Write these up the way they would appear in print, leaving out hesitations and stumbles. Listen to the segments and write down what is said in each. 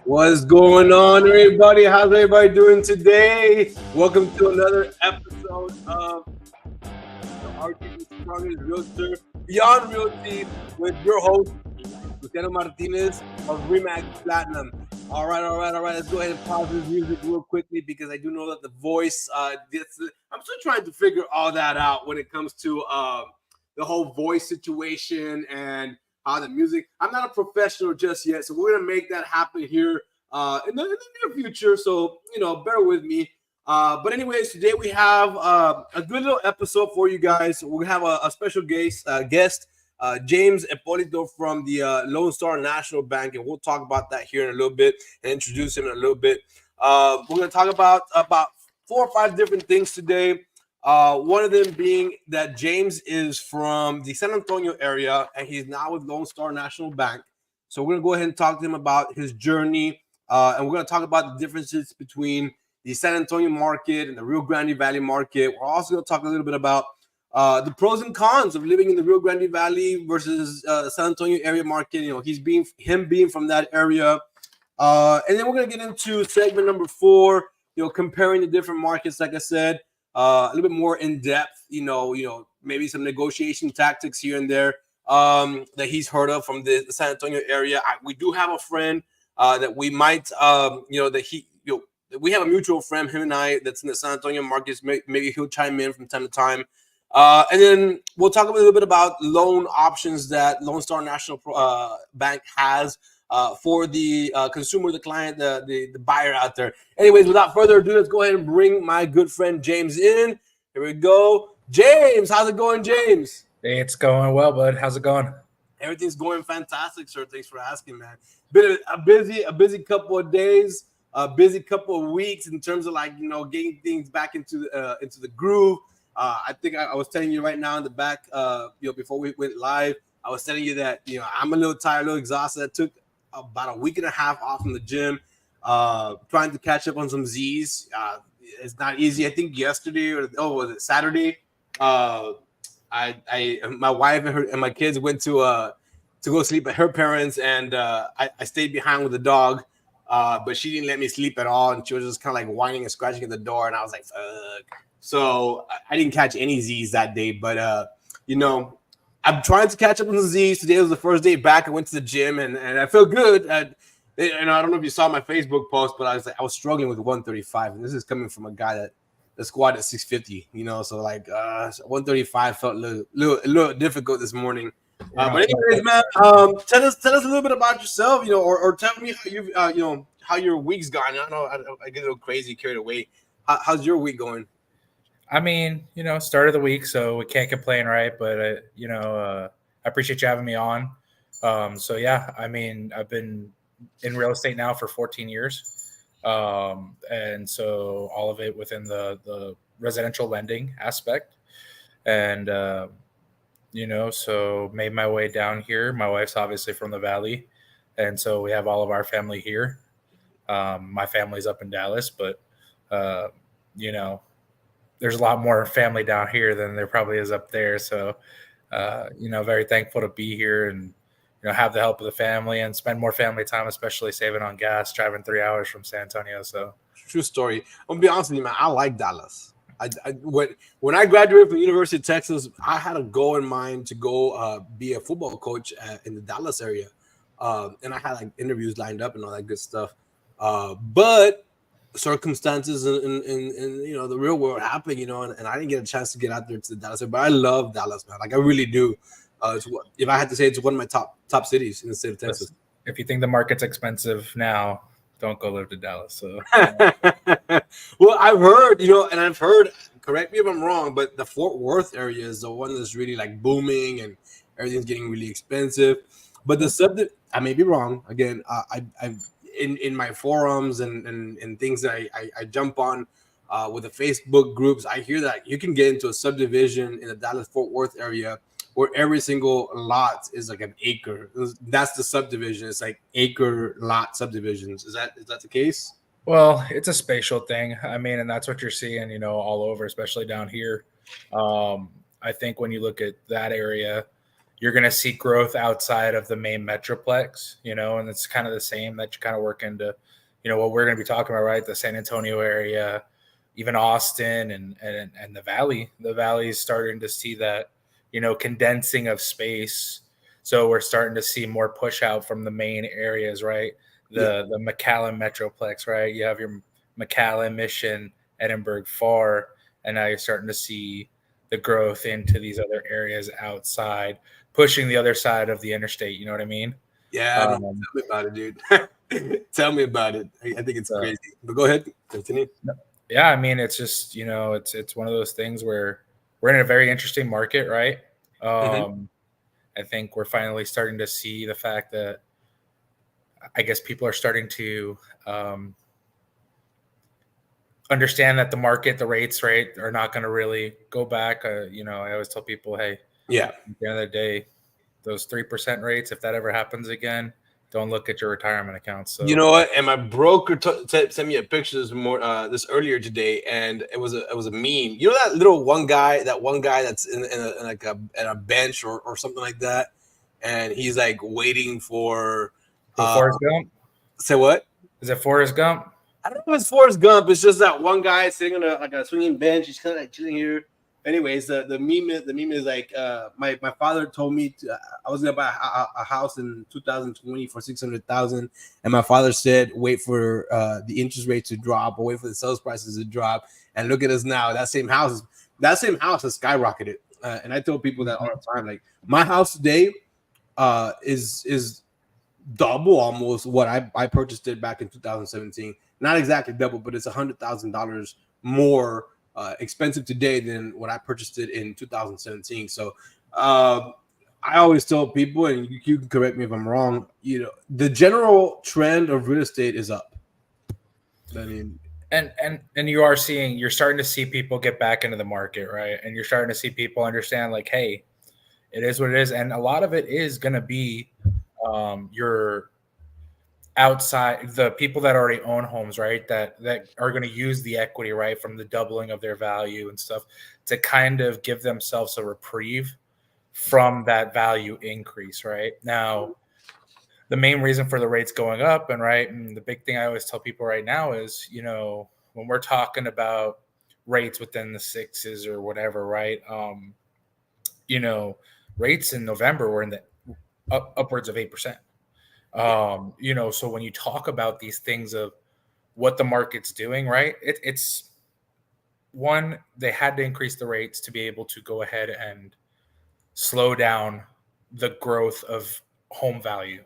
What's going on, everybody? How's everybody doing today? Welcome to another episode of the RT's Strongest Realtor, Beyond Realty, with your host, Luciano Martinez of Remax Platinum. All right. Let's go ahead and pause this music real quickly because I do know that the voice. I'm still trying to figure all that out when it comes to the whole voice situation and how the music. I'm not a professional just yet, so we're gonna make that happen here in the near future. So bear with me. But anyways, today we have a good little episode for you guys. We're gonna have a special guest James Eppolito from the LoanStar National Bank, and we'll talk about that here in a little bit and introduce him in a little bit. We're going to talk about 4 or 5 different things today. One of them being that James is from the San Antonio area, and he's now with LoanStar National Bank. So we're going to go ahead and talk to him about his journey, and we're going to talk about the differences between the San Antonio market and the Rio Grande Valley market. We're also going to talk a little bit about the pros and cons of living in the Rio Grande Valley versus San Antonio area market. Him being from that area, and then we're gonna get into segment number 4. Comparing the different markets. Like I said, a little bit more in depth. Maybe some negotiation tactics here and there that he's heard of from the San Antonio area. We do have a friend that we might, we have a mutual friend, him and I, that's in the San Antonio markets. Maybe he'll chime in from time to time. And then we'll talk a little bit about loan options that LoanStar National Bank has for the consumer, the client, the buyer out there. Anyways, without further ado, let's go ahead and bring my good friend James in. Here we go. James, how's it going, James? Hey, it's going well, bud. How's it going? Everything's going fantastic, sir. Thanks for asking, man. Been a busy couple of days, a busy couple of weeks in terms of getting things back into the groove. I think I was telling you right now in the back, before we went live, I was telling you that, I'm a little tired, a little exhausted. I took about a week and a half off from the gym, trying to catch up on some Z's. It's not easy. I think yesterday was it Saturday? My wife and my kids went to go sleep at her parents, and I stayed behind with the dog. But she didn't let me sleep at all, and she was just kind of like whining and scratching at the door, and I was like, fuck. So I didn't catch any Z's that day, but I'm trying to catch up on the Z's. Today was the first day back. I went to the gym, and I feel good. And I don't know if you saw my Facebook post, but I was struggling with 135, and this is coming from a guy that squat at 650. So 135 felt a little difficult this morning. But anyways, man, tell us a little bit about yourself, or tell me how you how your week's gone. I know I get a little crazy, carried away. How's your week going? I mean, start of the week, so we can't complain, right? But I appreciate you having me on. So yeah, I mean, I've been in real estate now for 14 years, and so all of it within the residential lending aspect, and so made my way down here. My wife's obviously from the Valley, and so we have all of our family here. My family's up in Dallas, but there's a lot more family down here than there probably is up there. So, very thankful to be here and, have the help of the family and spend more family time, especially saving on gas, driving 3 hours from San Antonio. So true story. I'm gonna be honest with you, man. I like Dallas. When I graduated from the University of Texas, I had a goal in mind to go be a football coach in the Dallas area, and I had interviews lined up and all that good stuff. But circumstances in the real world happened, and I didn't get a chance to get out there to the Dallas area. But I love Dallas, man. I really do. If I had to say, it's one of my top cities in the state of Texas. If you think the market's expensive now, don't go live to Dallas. So, well, I've heard. Correct me if I'm wrong, but the Fort Worth area is the one that's really booming, and everything's getting really expensive. But I may be wrong. Again, I've in my forums and things that I jump on with the Facebook groups, I hear that you can get into a subdivision in the Dallas-Fort Worth area where every single lot is like an acre. That's the subdivision. It's like acre lot subdivisions. Is that the case? Well, it's a spatial thing. I mean, and that's what you're seeing, all over, especially down here. I think when you look at that area, you're going to see growth outside of the main metroplex, and it's kind of the same that you kind of work into, what we're going to be talking about, right? The San Antonio area, even Austin and the Valley. The Valley is starting to see that, condensing of space. So we're starting to see more push out from the main areas, right? The McAllen Metroplex, right? You have your McAllen, Mission, Edinburgh, Far, and now you're starting to see the growth into these other areas outside, pushing the other side of the interstate. You know what I mean? Yeah, man, tell me about it, dude. Tell me about it. I think it's crazy. But go ahead, continue. Yeah, I mean, it's just it's one of those things where we're in a very interesting market, right? I think we're finally starting to see the fact that I guess people are starting to understand that the market, the rates, right, are not going to really go back. I always tell people, hey, at the end of the day, those 3% rates, if that ever happens again, don't look at your retirement accounts. So you know what? And my broker sent me a picture this earlier today, and it was a meme. You know that little one guy that's in a bench or something like that, and he's like waiting for Forrest Gump. Say what? Is it Forrest Gump? I don't know if it's Forrest Gump. It's just that one guy sitting on a swinging bench. He's kind of like chilling here. Anyways, the meme is like my father told me I was gonna buy a house in 2020 for $600,000, and my father said wait for the interest rate to drop or wait for the sales prices to drop. And look at us now. That same house has skyrocketed. And I tell people that all the time. Like my house today is double almost what I purchased it back in 2017. Not exactly double, but it's $100,000 more expensive today than what I purchased it in 2017. So I always tell people, and you can correct me if I'm wrong, the general trend of real estate is up. I mean, and you're starting to see people get back into the market, right? And you're starting to see people understand, like, hey, it is what it is. And a lot of it is going to be your outside, the people that already own homes, right, that are going to use the equity, right, from the doubling of their value and stuff to kind of give themselves a reprieve from that value increase. Right now, the main reason for the rates going up, and the big thing I always tell people right now is, when we're talking about rates within the sixes or whatever, right, rates in November were in the upwards of 8%. So when you talk about these things of what the market's doing, right, it's one, they had to increase the rates to be able to go ahead and slow down the growth of home value.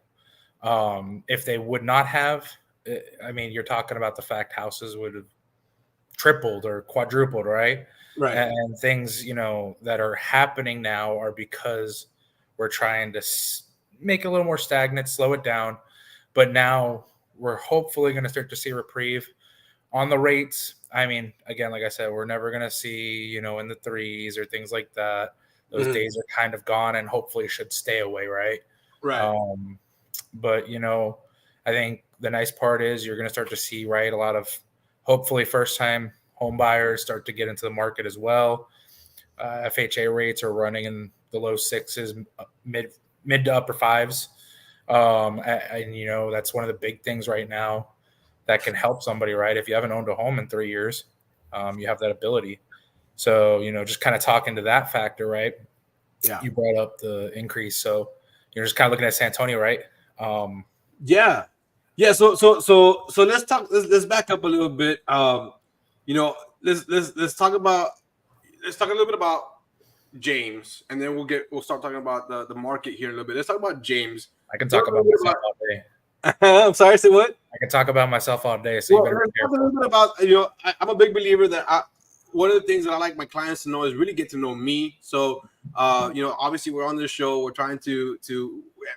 If they would not have, I mean, you're talking about the fact houses would have tripled or quadrupled, right? Right. And things, that are happening now are because we're trying to make it a little more stagnant, slow it down. But now we're hopefully going to start to see a reprieve on the rates. I mean, again, like I said, we're never going to see, in the threes or things like that. Those days are kind of gone and hopefully should stay away, right? Right. But, I think the nice part is you're going to start to see, right, a lot of hopefully first-time home buyers start to get into the market as well. FHA rates are running in the low sixes, mid to upper fives. And that's one of the big things right now that can help somebody, right? If you haven't owned a home in 3 years, you have that ability. So, just kind of talking to that factor, right? Yeah. You brought up the increase. So you're just kind of looking at San Antonio, right? Yeah. So let's talk. Let's back up a little bit. Let's talk a little bit about James, and then we'll start talking about the market here a little bit. Let's talk about James. I can talk about myself all day. I'm sorry, say what? I can talk about myself all day. So you better be careful. Talk a little bit about, I'm a big believer that one of the things that I like my clients to know is really get to know me. So, obviously we're on this show. We're trying to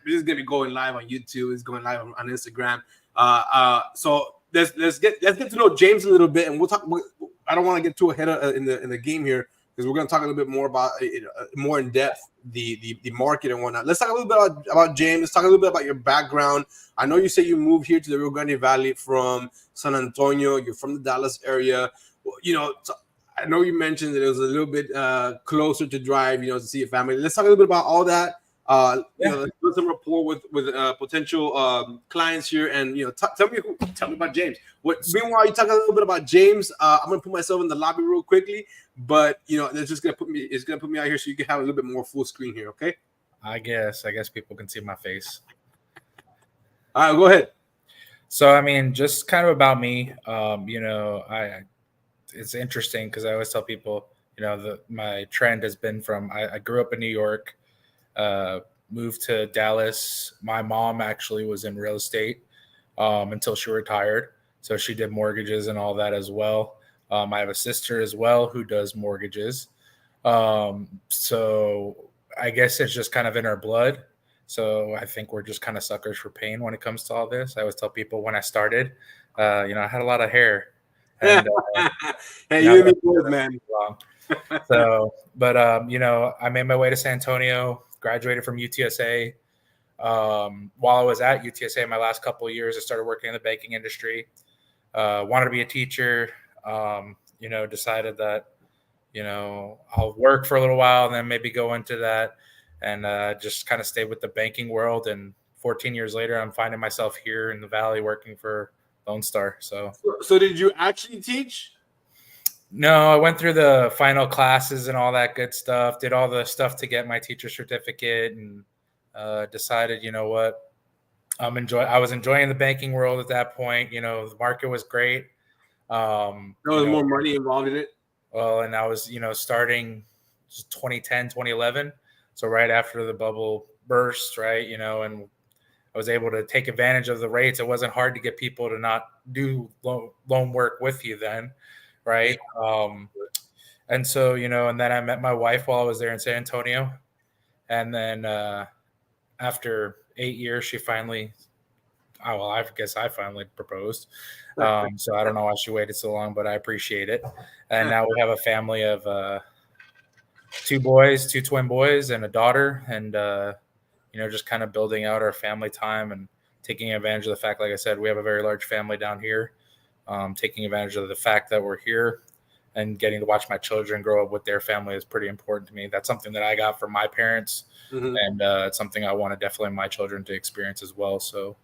this is going to be going live on YouTube. It's going live on Instagram. So let's get to know James a little bit, and we'll talk. I don't want to get too ahead in the game here, because we're going to talk a little bit more about more in depth the market and whatnot. Let's talk a little bit about James. Let's talk a little bit about your background. I know you say you moved here to the Rio Grande Valley from San Antonio. You're from the Dallas area. I know you mentioned that it was a little bit closer to drive, to see your family. Let's talk a little bit about all that. You know, let's build some rapport with potential clients here, and you know, tell me about James. Meanwhile, you talk a little bit about James. I'm gonna put myself in the lobby real quickly, but you know, it's gonna put me out here so you can have a little bit more full screen here. Okay. I guess people can see my face. All right, go ahead. So I mean, just kind of about me. You know, it's interesting because I always tell people, you know, my trend has been from I grew up in New York, uh, moved to Dallas. My mom actually was in real estate until she retired, so she did mortgages and all that as well. I have a sister as well who does mortgages. So I guess it's just kind of in our blood. So I think we're just kind of suckers for pain when it comes to all this. I always tell people when I started, you know, I had a lot of hair, and Hey, now you and me that both, man. long. So, but you know, I made my way to San Antonio, graduated from UTSA. While I was at UTSA, my last couple of years, I started working in the banking industry. Wanted to be a teacher. You know, decided that you know I'll work for a little while and then maybe go into that, and just kind of stay with the banking world. And 14 years later, I'm finding myself here in the Valley working for LoanStar. So did you actually teach? No, I went through the final classes and all that good stuff, did all the stuff to get my teacher certificate, and decided, you know what, I was enjoying the banking world at that point. You know, the market was great. There You was know, more money involved in it. well, and I was, you know, starting 2010, 2011. So right after the bubble burst, right, you know, and I was able to take advantage of the rates. It wasn't hard to get people to not do loan work with you then, right? And so, you know, and then I met my wife while I was there in San Antonio. And then after 8 years, she finally, well, I guess I finally proposed. So I don't know why she waited so long, but I appreciate it. And now we have a family of two boys, two twin boys, and a daughter. And, you know, just kind of building out our family time and taking advantage of the fact, like I said, we have a very large family down here. Taking advantage of the fact that we're here and getting to watch my children grow up with their family is pretty important to me. That's something that I got from my parents, and it's something I want to definitely my children to experience as well. So,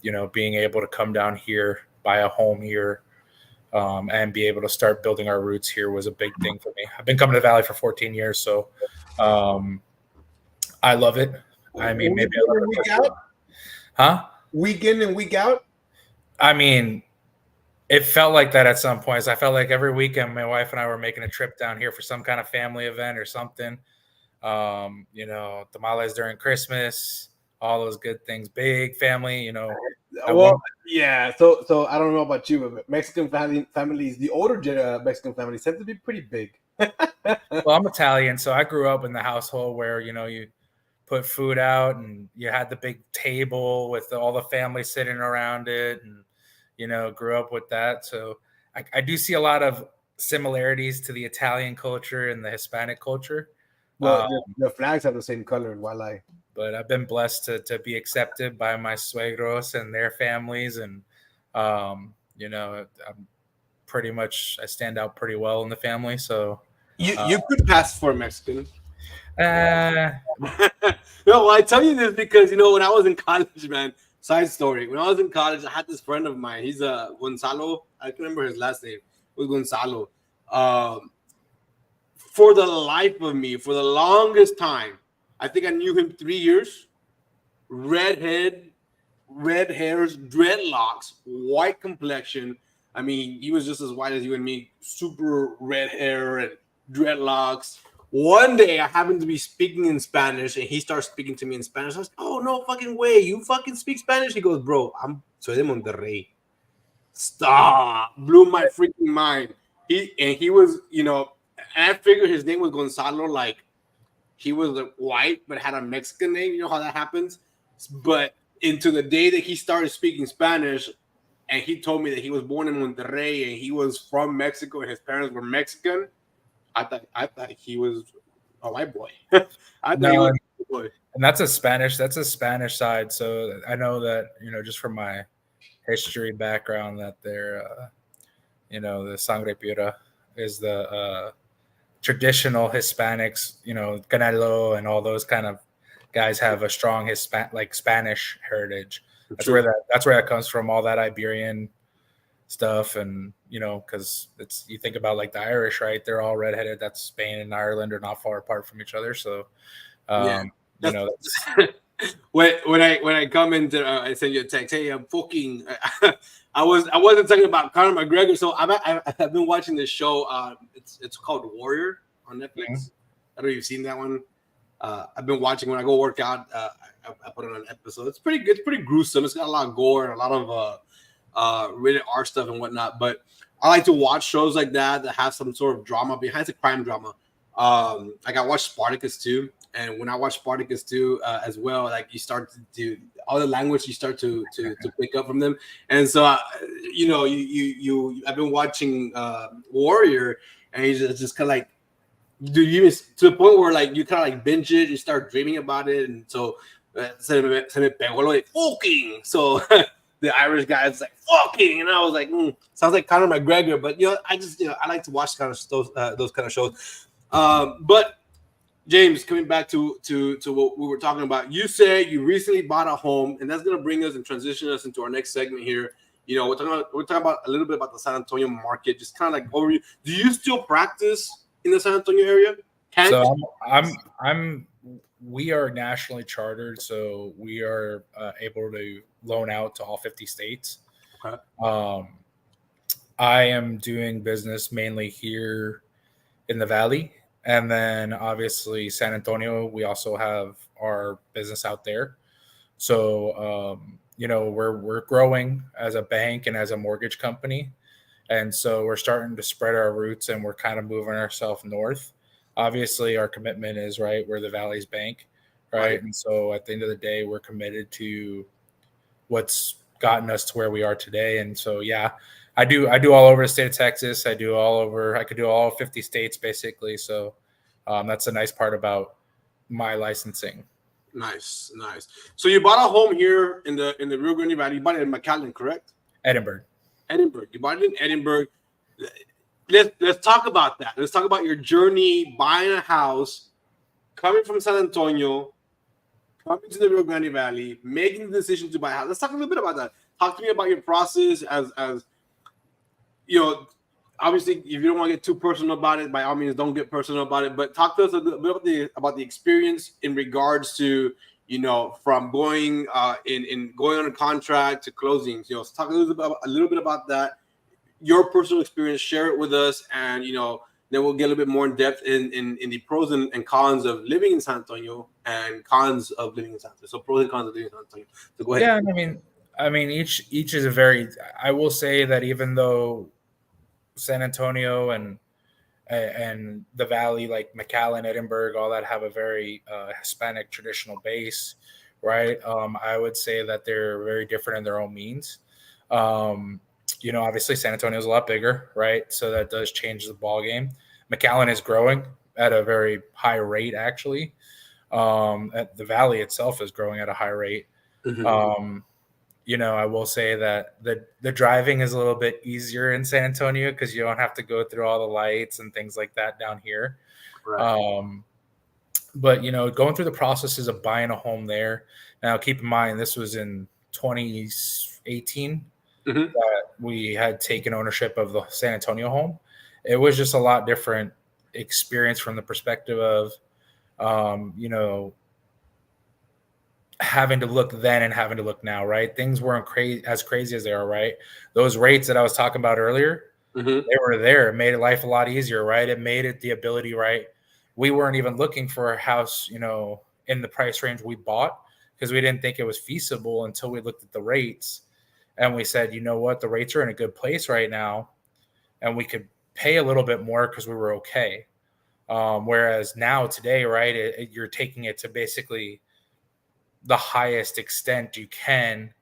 you know, being able to come down here, buy a home here, and be able to start building our roots here was a big thing for me. I've been coming to the Valley for 14 years, so I love it. I mean, maybe I love it. Week out? Huh? Week in and week out? I mean, it felt like that at some points. I felt like every weekend my wife and I were making a trip down here for some kind of family event or something. You know, tamales during Christmas, all those good things. Big family, you know. Well, yeah. So I don't know about you, but Mexican families, the older Mexican families tend to be pretty big. Well, I'm Italian, so I grew up in the household where, you know, you put food out and you had the big table with all the family sitting around it, and you know, grew up with that. So I do see a lot of similarities to the Italian culture and the Hispanic culture. Well, the flags have the same color. Why? But I've been blessed to be accepted by my suegros and their families, and you know, I'm pretty much I stand out pretty well in the family. So You could pass for Mexican. uh, No, I tell you this because you know when I was in college, man. Side story: when I was in college, I had this friend of mine. He's Gonzalo. I can remember his last name. It was Gonzalo. For the life of me, for the longest time, I think I knew him 3 years. Redhead, red hairs, dreadlocks, white complexion. I mean, he was just as white as you and me. Super red hair and dreadlocks. One day I happened to be speaking in Spanish and he starts speaking to me in Spanish. I was like, oh, no fucking way. You fucking speak Spanish? He goes, bro, soy de Monterrey. Stop. Blew my freaking mind. He was, you know, and I figured his name was Gonzalo, like he was like, white but had a Mexican name. You know how that happens? But into the day that he started speaking Spanish and he told me that he was born in Monterrey and he was from Mexico and his parents were Mexican, I thought he was a white boy. I thought he was a white boy. And that's a Spanish side. So I know that, you know, just from my history background, that they're, you know, the sangre pura is the traditional Hispanics, you know, Canelo and all those kind of guys have a strong Spanish heritage. That's True. where that comes from. All that Iberian stuff, and because it's, you think about like the Irish, right? They're all redheaded. That's Spain and Ireland are not far apart from each other. So, Yeah. that's When I come into I send you a text. Hey, I'm fucking. I wasn't talking about Conor McGregor. So I've been watching this show. It's called Warrior on Netflix. I don't know if you've seen that one. I've been watching when I go work out. I put on an episode. It's pretty good. It's pretty gruesome. It's got a lot of gore and a lot of rated R stuff and whatnot. But I like to watch shows like that have some sort of drama behind. It's a crime drama. Like I watched Spartacus too, and when I watched Spartacus too as well, like you start to all the language you start to pick up from them, and so I've been watching Warrior, and it's just kind of like, dude, you to the point where like you kind of like binge it, you start dreaming about it, and so se me pegó lo de fucking. So the Irish guy is like fucking, and I was like, sounds like Conor McGregor, but I like to watch kind of those kind of shows. But James, coming back to what we were talking about, you say you recently bought a home, and that's going to bring us and transition us into our next segment here. We're talking about a little bit about the San Antonio market, just kind of like overview. Do you still practice in the San Antonio area? We are nationally chartered, so we are able to loan out to all 50 states. Okay. I am doing business mainly here in the Valley, and then obviously San Antonio. We also have our business out there. So we're growing as a bank and as a mortgage company, and so we're starting to spread our roots, and we're kind of moving ourselves north. Obviously, our commitment is right. We're the Valley's bank, right? And so at the end of the day, we're committed to what's gotten us to where we are today. And so, yeah, I do all over the state of Texas. I could do all 50 states basically. So that's a nice part about my licensing. Nice. So you bought a home here in the Rio Grande Valley. You bought it in McAllen, correct? Edinburgh. You bought it in Edinburgh. Let's talk about that. Let's talk about your journey buying a house, coming from San Antonio, coming to the Rio Grande Valley, making the decision to buy a house. Let's talk a little bit about that. Talk to me about your process as obviously, if you don't want to get too personal about it, by all means, don't get personal about it. But talk to us a little bit about the experience in regards to, from going going on a contract to closings. So talk a little bit about that, your personal experience. Share it with us, and then we'll get a little bit more in depth in the pros and cons of living in San Antonio and cons of living in San Antonio. So pros and cons of living in San Antonio. So go ahead. Yeah, I mean, each is a very. I will say that even though San Antonio and the Valley, like McAllen, Edinburgh, all that have a very Hispanic traditional base, right? I would say that they're very different in their own means. Obviously San Antonio is a lot bigger, right? So that does change the ball game. McAllen is growing at a very high rate, actually. At the Valley itself is growing at a high rate. Mm-hmm. I will say that the driving is a little bit easier in San Antonio because you don't have to go through all the lights and things like that down here. Right. But going through the processes of buying a home there. Now, keep in mind, this was in 2018 that we had taken ownership of the San Antonio home. It was just a lot different experience from the perspective of, having to look then and having to look now, right? Things weren't as crazy as they are, right? Those rates that I was talking about earlier, they were there. It made life a lot easier, right? It made it the ability, right? We weren't even looking for a house, in the price range we bought because we didn't think it was feasible until we looked at the rates and we said, you know what, the rates are in a good place right now and we could pay a little bit more because we were okay. Whereas now today, right, you're taking it to basically the highest extent you can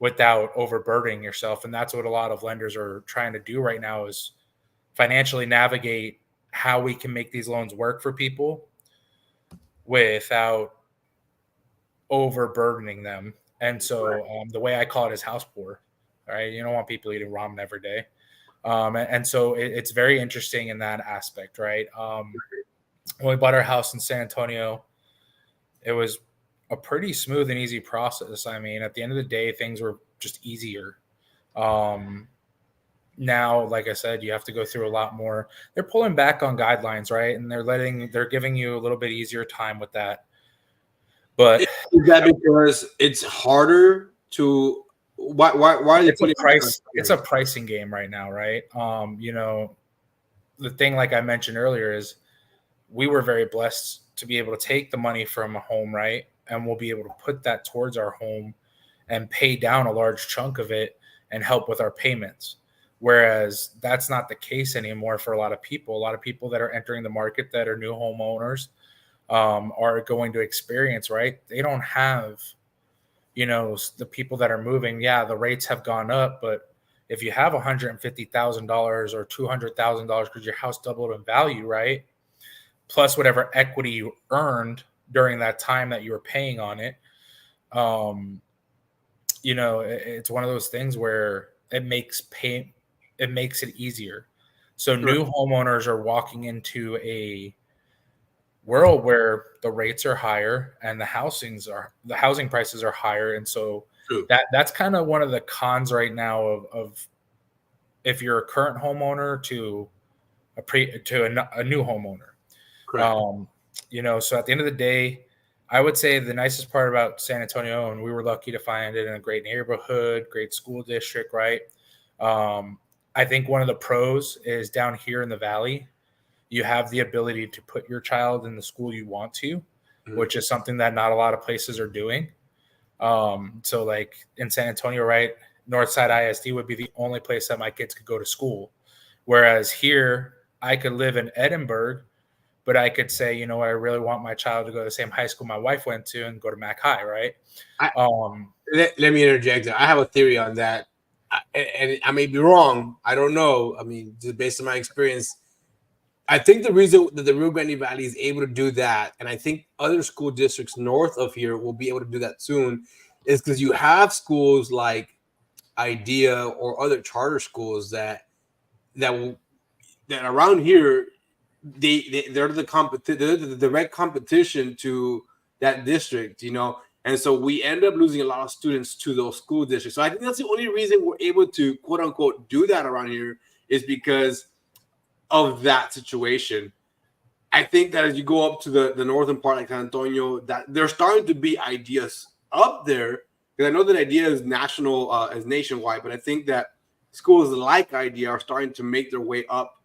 without overburdening yourself. And that's what a lot of lenders are trying to do right now is financially navigate how we can make these loans work for people without overburdening them. And so the way I call it is house poor. All right. You don't want people eating ramen every day. And so it's very interesting in that aspect, right? When we bought our house in San Antonio, it was a pretty smooth and easy process. I mean, at the end of the day, things were just easier. Um, Now, like I said, you have to go through a lot more. They're pulling back on guidelines, right? And they're giving you a little bit easier time with that. But Is that because it's harder to why are they putting it's a pricing game right now, right? The thing, like I mentioned earlier, is we were very blessed to be able to take the money from a home, right? And we'll be able to put that towards our home and pay down a large chunk of it and help with our payments. Whereas that's not the case anymore for a lot of people. A lot of people that are entering the market that are new homeowners are going to experience, right? They don't have, the people that are moving. Yeah, the rates have gone up, but if you have $150,000 or $200,000 because your house doubled in value, right? Plus whatever equity you earned during that time that you were paying on it, um, it's one of those things where it makes it easier. So Right. new homeowners are walking into a world where the rates are higher and the housing prices are higher, and so True. that's kind of one of the cons right now of if you're a current homeowner to a new homeowner. Correct. So at the end of the day, I would say the nicest part about San Antonio, and we were lucky to find it in a great neighborhood, great school district, right? I think one of the pros is down here in the valley, you have the ability to put your child in the school you want to, Mhm. which is something that not a lot of places are doing. So like in San Antonio, right, Northside ISD would be the only place that my kids could go to school. Whereas here, I could live in Edinburgh, but I could say, you know what, I really want my child to go to the same high school my wife went to and go to Mac High, right? I, Um, let me interject. I have a theory on that, and I may be wrong. I don't know. I mean, just based on my experience, I think the reason that the Rio Grande Valley is able to do that, and I think other school districts north of here will be able to do that soon, is because you have schools like IDEA or other charter schools that will that around here they're they're the direct competition to that district, and so we end up losing a lot of students to those school districts. So I think that's the only reason we're able to quote unquote do that around here is because of that situation. I think that as you go up to the northern part, like San Antonio, that there's starting to be ideas up there. Because I know that idea is national, is nationwide, but I think that schools like idea are starting to make their way up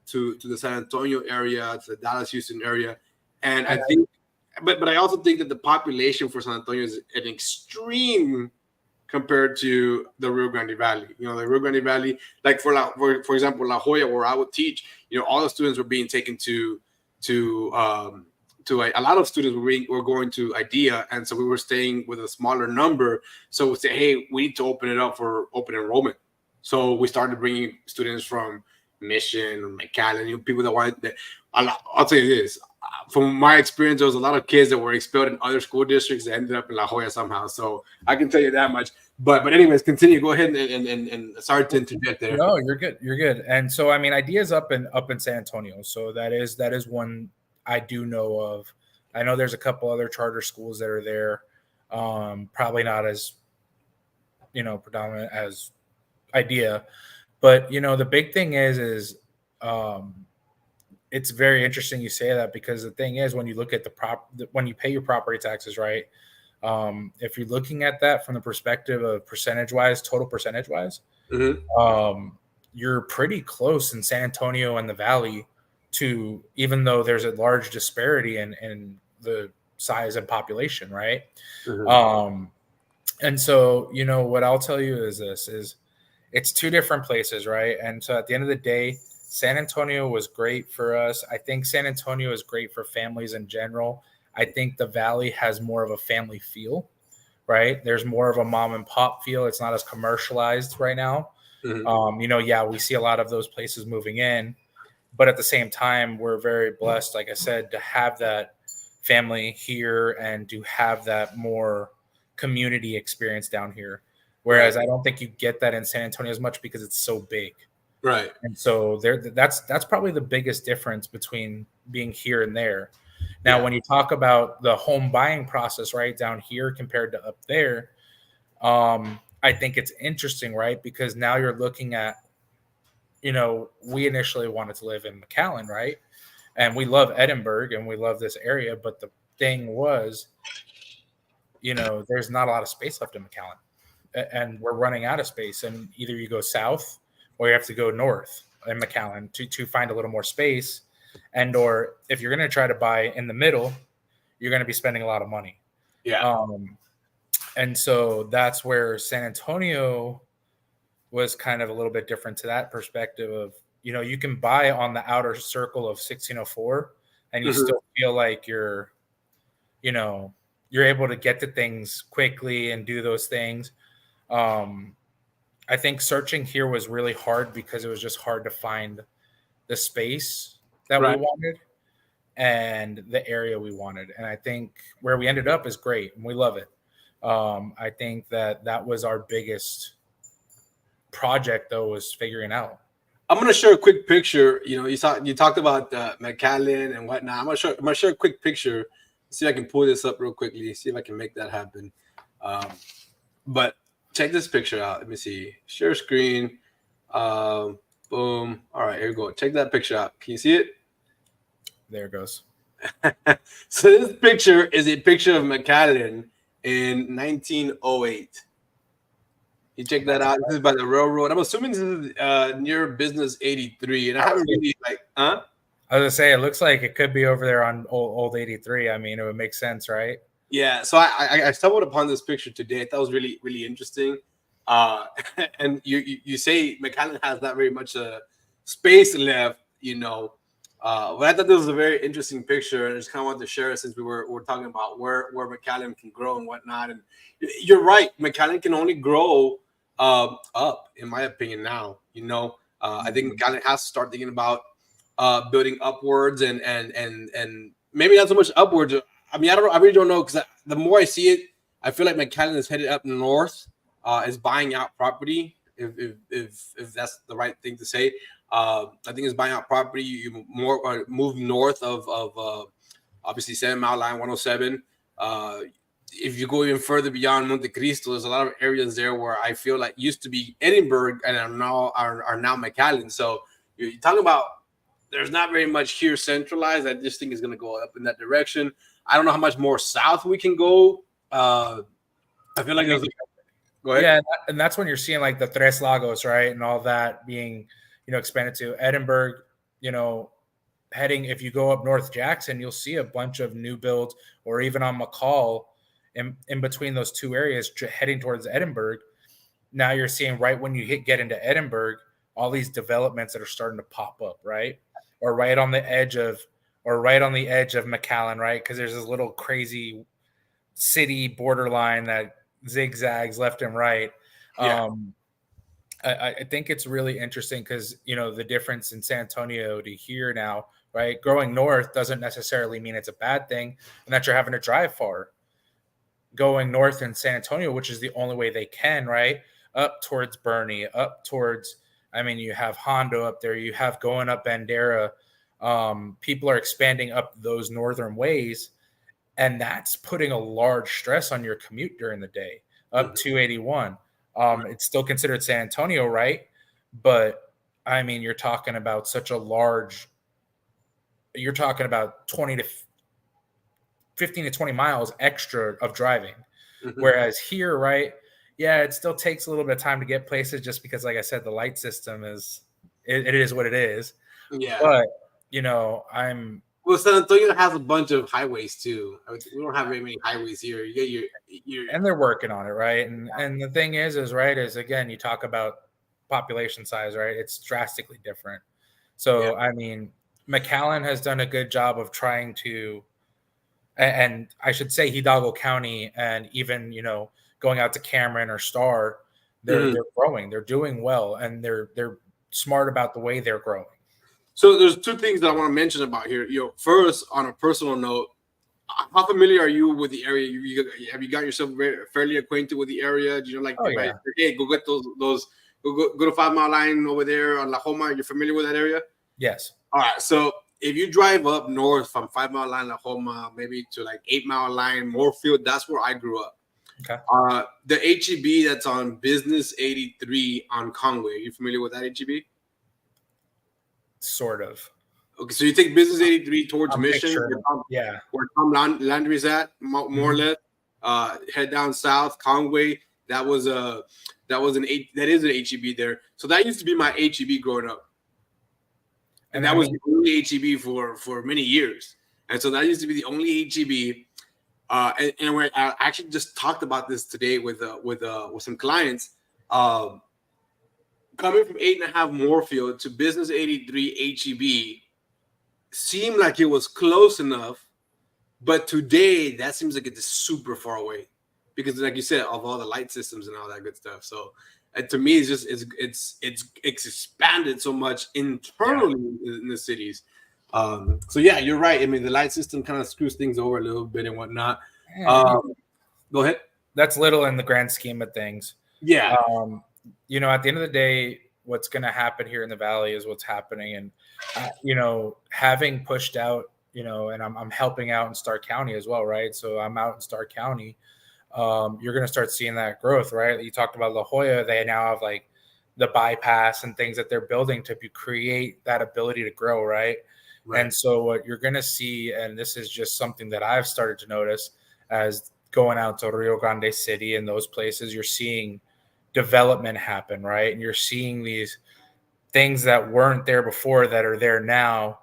to the San Antonio area, to the Dallas, Houston area, and I think, but I also think that the population for San Antonio is an extreme compared to the Rio Grande Valley. The Rio Grande Valley, like for example, La Jolla, where I would teach, all the students were being taken to a lot of students were going to IDEA, and so we were staying with a smaller number. So we say, hey, we need to open it up for open enrollment. So we started bringing students from Mission or McAllen, people that wanted that. I'll tell you this. From my experience, there was a lot of kids that were expelled in other school districts that ended up in La Jolla somehow. So I can tell you that much. But anyways, continue. Go ahead and sorry to interject there. no, you're good. You're good. And so, I mean, ideas up in San Antonio. So that is one I do know of. I know there's a couple other charter schools that are there. Probably not as predominant as idea, but the big thing is um, it's very interesting you say that, because the thing is, when you look at when you pay your property taxes, right? If you're looking at that from the perspective of total percentage wise, Mm-hmm. you're pretty close in San Antonio and the Valley to, even though there's a large disparity in the size and population, right? Mm-hmm. And so, what I'll tell you is this is it's two different places, right? And so at the end of the day, San Antonio was great for us. I think San Antonio is great for families in general. I think the Valley has more of a family feel, right? There's more of a mom and pop feel. It's not as commercialized right now. Mm-hmm. Yeah, we see a lot of those places moving in, but at the same time, we're very blessed, like I said, to have that family here and to have that more community experience down here. Whereas Right. I don't think you get that in San Antonio as much because it's so big. Right. And so that's probably the biggest difference between being here and there. Now, Yeah. when you talk about the home buying process, right, down here compared to up there, I think it's interesting, right? Because now you're looking at, we initially wanted to live in McAllen, right? And we love Edinburgh and we love this area. But the thing was, there's not a lot of space left in McAllen. And we're running out of space. And either you go south or you have to go north in McAllen to find a little more space. And or if you're going to try to buy in the middle, you're going to be spending a lot of money. Yeah. And so that's where San Antonio was kind of a little bit different to that perspective of, you can buy on the outer circle of 1604 and you Mhm. still feel like you know, you're able to get to things quickly and do those things. Um, I think searching here was really hard because it was just hard to find the space that we Right. wanted and the area we wanted. And I think where we ended up is great and we love it. I think that was our biggest project though, was figuring out. I'm gonna share a quick picture. You talked about McAllen and whatnot. I'm gonna share a quick picture. See if I can pull this up real quickly. See if I can make that happen. Um, but check this picture out. Let me see. Share screen. Boom. All right, here we go. Check that picture out. Can you see it? There it goes. So this picture is a picture of McAllen in 1908. You check that That's out. This is by the railroad. I'm assuming this is near Business 83, and I haven't really huh? I was gonna say it looks like it could be over there on old 83. I mean, it would make sense, right? Yeah. So I stumbled upon this picture today. I thought it was really really interesting. Uh, and you say McAllen has not very much space left, but I thought this was a very interesting picture, and I just kind of wanted to share it since we're talking about where McAllen can grow and whatnot. And you're right, McAllen can only grow up, in my opinion. Now, I think Mhm. McAllen has to start thinking about building upwards and maybe not so much upwards. I mean, I don't know. I really don't know because the more I see it, I feel like McAllen is headed up north, is buying out property. If that's the right thing to say, I think it's buying out property. You more move north of obviously 7 Mile Line 107. If you go even further beyond Monte Cristo, there's a lot of areas there where I feel like used to be Edinburgh and are now McAllen. So you're talking about there's not very much here centralized. I just think it's going to go up in that direction. I don't know how much more south we can go. I feel I like think, there's. Go ahead. yeah, and that's when you're seeing like the Tres Lagos, right, and all that being, expanded to Edinburgh. You know, heading if you go up North Jackson, you'll see a bunch of new builds, or even on McCall, in between those two areas, heading towards Edinburgh. Now you're seeing right when you get into Edinburgh, all these developments that are starting to pop up, right, or right on the edge of McAllen, right, because there's this little crazy city borderline that zigzags left and right. Yeah. Um, I think it's really interesting because the difference in San Antonio to here now, right? Growing north doesn't necessarily mean it's a bad thing, and that you're having to drive far. Going north in San Antonio, which is the only way they can, right? Up towards Bernie, up towards. I mean, you have Hondo up there. You have going up Bandera. People are expanding up those northern ways, and that's putting a large stress on your commute during the day up Mhm. 281. It's still considered San Antonio, right? But I mean, you're talking about 20 to 15 to 20 miles extra of driving. Mhm. Whereas here, right? Yeah, it still takes a little bit of time to get places just because, like I said, the light system it is what it is. Yeah. But, I'm Well, San Antonio has a bunch of highways too. We don't have very many highways here. You get your and they're working on it, right? And the thing is right, is again, you talk about population size, right? It's drastically different. yeah. So I mean, McAllen has done a good job of trying to, and I should say Hidalgo County, and even going out to Cameron or Star, they're Mhm. they're growing, they're doing well, and they're smart about the way they're growing. So there's two things that I want to mention about here. First, on a personal note, how familiar are you with the area? Have you got yourself fairly acquainted with the area? Do you know, like, Oh if I yeah, say, hey, go get those go to 5 Mile Line over there on La Homa? You're familiar with that area? yes. All right. So if you drive up north from 5 Mile Line, La Homa, maybe to like 8 Mile Line, Moorfield, that's where I grew up. Okay. The HEB that's on Business 83 on Conway. Are you familiar with that HEB? Sort of. Okay, so you take Business 83 towards I'm Mission, picturing. Yeah. where Landry's at, more or less. Head down south, Conway. That is an HEB there. So that used to be my HEB growing up, and that was the only HEB for many years. And so that used to be the only HEB. And I actually just talked about this today with some clients. Coming from 8.5 Moorfield to Business 83 HEB seemed like it was close enough, but today that seems like it's super far away because, like you said, of all the light systems and all that good stuff. So, to me, it's just it's expanded so much internally in the cities. So yeah, you're right. I mean, the light system kind of screws things over a little bit and whatnot. Go ahead. That's little in the grand scheme of things. Yeah. At the end of the day, what's going to happen here in the Valley is what's happening. And, having pushed out, and I'm helping out in Stark County as well, right? So I'm out in Stark County. You're going to start seeing that growth, right? You talked about La Jolla. They now have like the bypass and things that they're building to create that ability to grow, right? And so what you're going to see, and this is just something that I've started to notice as going out to Rio Grande City and those places, you're seeing development happen, right? And you're seeing these things that weren't there before that are there now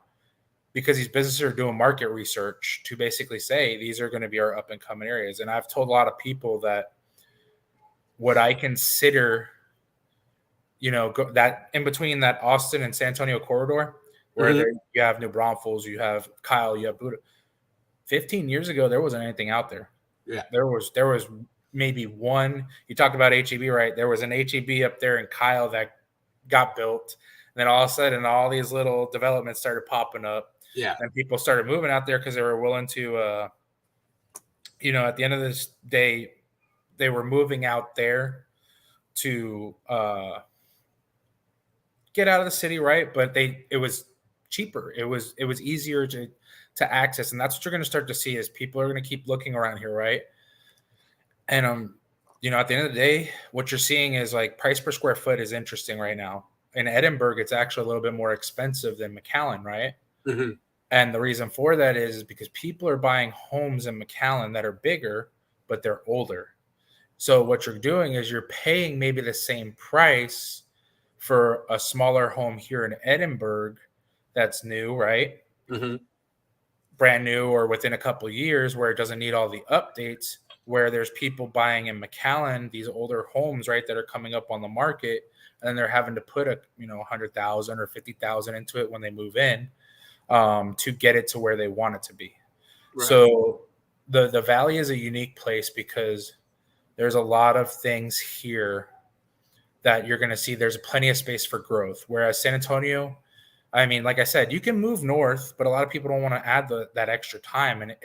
because these businesses are doing market research to basically say these are going to be our up and coming areas. And I've told a lot of people that what I consider, that in between that Austin and San Antonio corridor, where you have New Braunfels, you have Kyle, you have Buda. 15 years ago, there wasn't anything out there. Yeah, there was maybe one. You talked about HEB, right? There was an HEB up there in Kyle that got built. And then all of a sudden, all these little developments started popping up. Yeah. And people started moving out there because they were willing to, at the end of this day, they were moving out there to get out of the city, right? But it was cheaper. It was easier to access. And that's what you're going to start to see is people are going to keep looking around here, right? And, at the end of the day, what you're seeing is like price per square foot is interesting right now. In Edinburgh, it's actually a little bit more expensive than McAllen, right? Mm-hmm. And the reason for that is because people are buying homes in McAllen that are bigger, but they're older. So what you're doing is you're paying maybe the same price for a smaller home here in Edinburgh that's new, right? Mm-hmm. Brand new or within a couple of years where it doesn't need all the updates, where there's people buying in McAllen, these older homes, right, that are coming up on the market, and they're having to put $100,000 or $50,000 into it when they move in to get it to where they want it to be. Right. So the Valley is a unique place because there's a lot of things here that you're going to see. There's plenty of space for growth. Whereas San Antonio, I mean, like I said, you can move north, but a lot of people don't want to add that extra time, and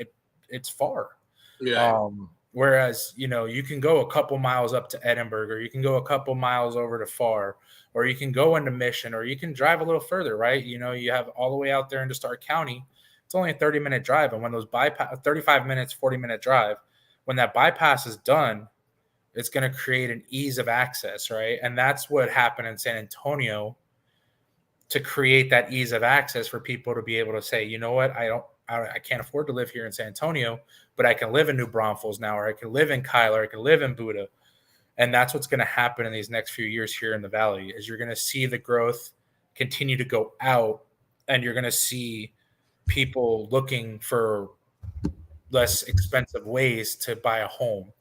it's far. Yeah. Whereas, you can go a couple miles up to Edinburgh, or you can go a couple miles over to Far, or you can go into Mission, or you can drive a little further, right? You have all the way out there into Stark County. It's only a 30-minute drive. And when those 35 minutes, 40-minute drive, when that bypass is done, it's going to create an ease of access, right? And that's what happened in San Antonio to create that ease of access for people to be able to say, you know what, I can't afford to live here in San Antonio, but I can live in New Braunfels now, or I can live in Kyle, or I can live in Buda. And that's what's going to happen in these next few years here in the Valley is you're going to see the growth continue to go out, and you're going to see people looking for less expensive ways to buy a home.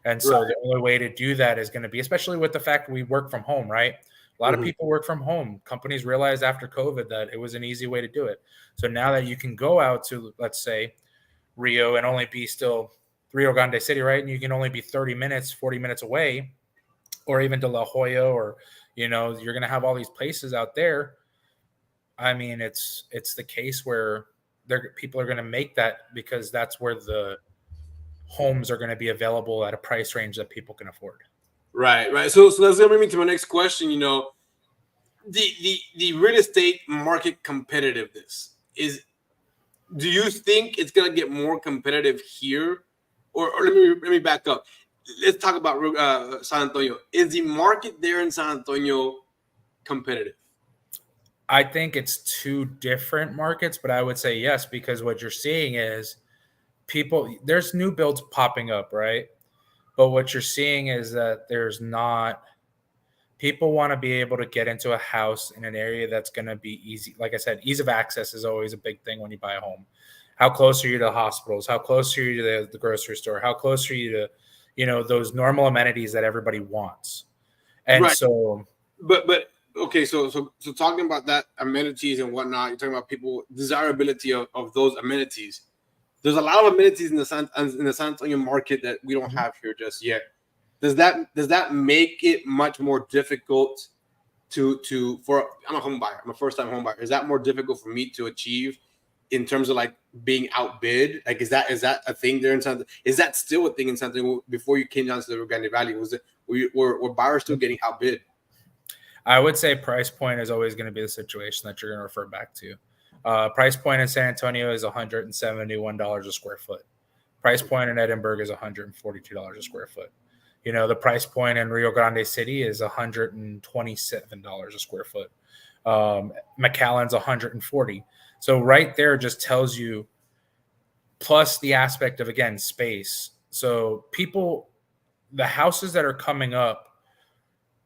And so the only way to do that is going to be, especially with the fact we work from home, right? A lot of people work from home. Companies realized after COVID that it was an easy way to do it. So now that you can go out to, let's say, Rio and only be still Rio Grande City, right? And you can only be 30 minutes, 40 minutes away, or even to La Jolla, or, you're going to have all these places out there. I mean, it's the case where people are going to make that because that's where the homes are going to be available at a price range that people can afford. Right. So that's going to bring me to my next question. The real estate market competitiveness. do you think it's gonna get more competitive here, or let me back up. Let's talk about San Antonio. Is the market there in San Antonio competitive? I think it's two different markets, but I would say yes, because what you're seeing is there's new builds popping up, right? But what you're seeing is that people want to be able to get into a house in an area that's going to be easy. Like I said, ease of access is always a big thing when you buy a home. How close are you to hospitals? How close are you to the grocery store? How close are you to, those normal amenities that everybody wants? And Right. so, But okay, so talking about that amenities and whatnot, you're talking about people desirability of those amenities. There's a lot of amenities in the San Antonio market that we don't have here just yet. Does that make it much more difficult for I'm a home buyer. I'm a first time home buyer. Is that more difficult for me to achieve in terms of like being outbid? Like is that a thing there in San? Is that still a thing in San Antonio before you came down to the Rio Grande Valley? Were buyers still getting outbid? I would say price point is always going to be the situation that you're going to refer back to. Price point in San Antonio is $171 a square foot. Price point in Edinburgh is $142 a square foot. The price point in Rio Grande City is $127 a square foot. McAllen's $140. So right there just tells you, plus the aspect of, again, space. So the houses that are coming up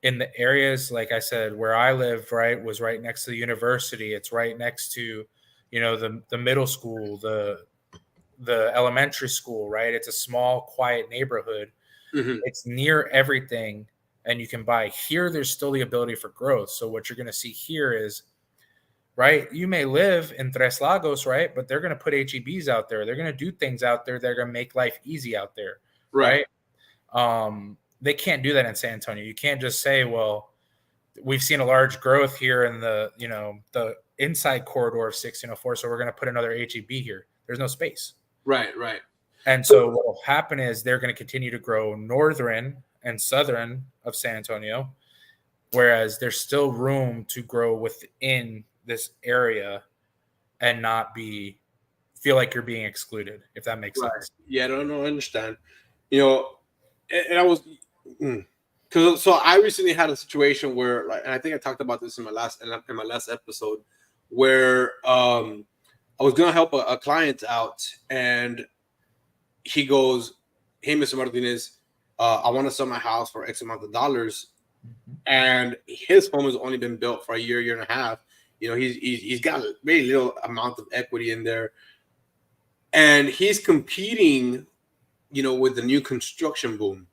in the areas, like I said, where I lived, right, was right next to the university. It's right next to, the middle school, the elementary school, right? It's a small, quiet neighborhood. Mm-hmm. It's near everything, and you can buy. Here, there's still the ability for growth. So what you're going to see here is, right, you may live in Tres Lagos, right, but they're going to put HEBs out there. They're going to do things out there that are going to make life easy out there, right? They can't do that in San Antonio. You can't just say, well, we've seen a large growth here in the inside corridor of 1604, so we're going to put another HEB here. There's no space. Right. And so what will happen is they're going to continue to grow northern and southern of San Antonio, whereas there's still room to grow within this area and not feel like you're being excluded, if that makes sense. Yeah, I don't understand. And I was because so I recently had a situation where, like, and I think I talked about this in my last episode, where I was gonna help a client out, and he goes, "Hey, Mr. Martinez, I want to sell my house for X amount of dollars," and his home has only been built for a year and a half. He's got a very little amount of equity in there, and he's competing, with the new construction boom.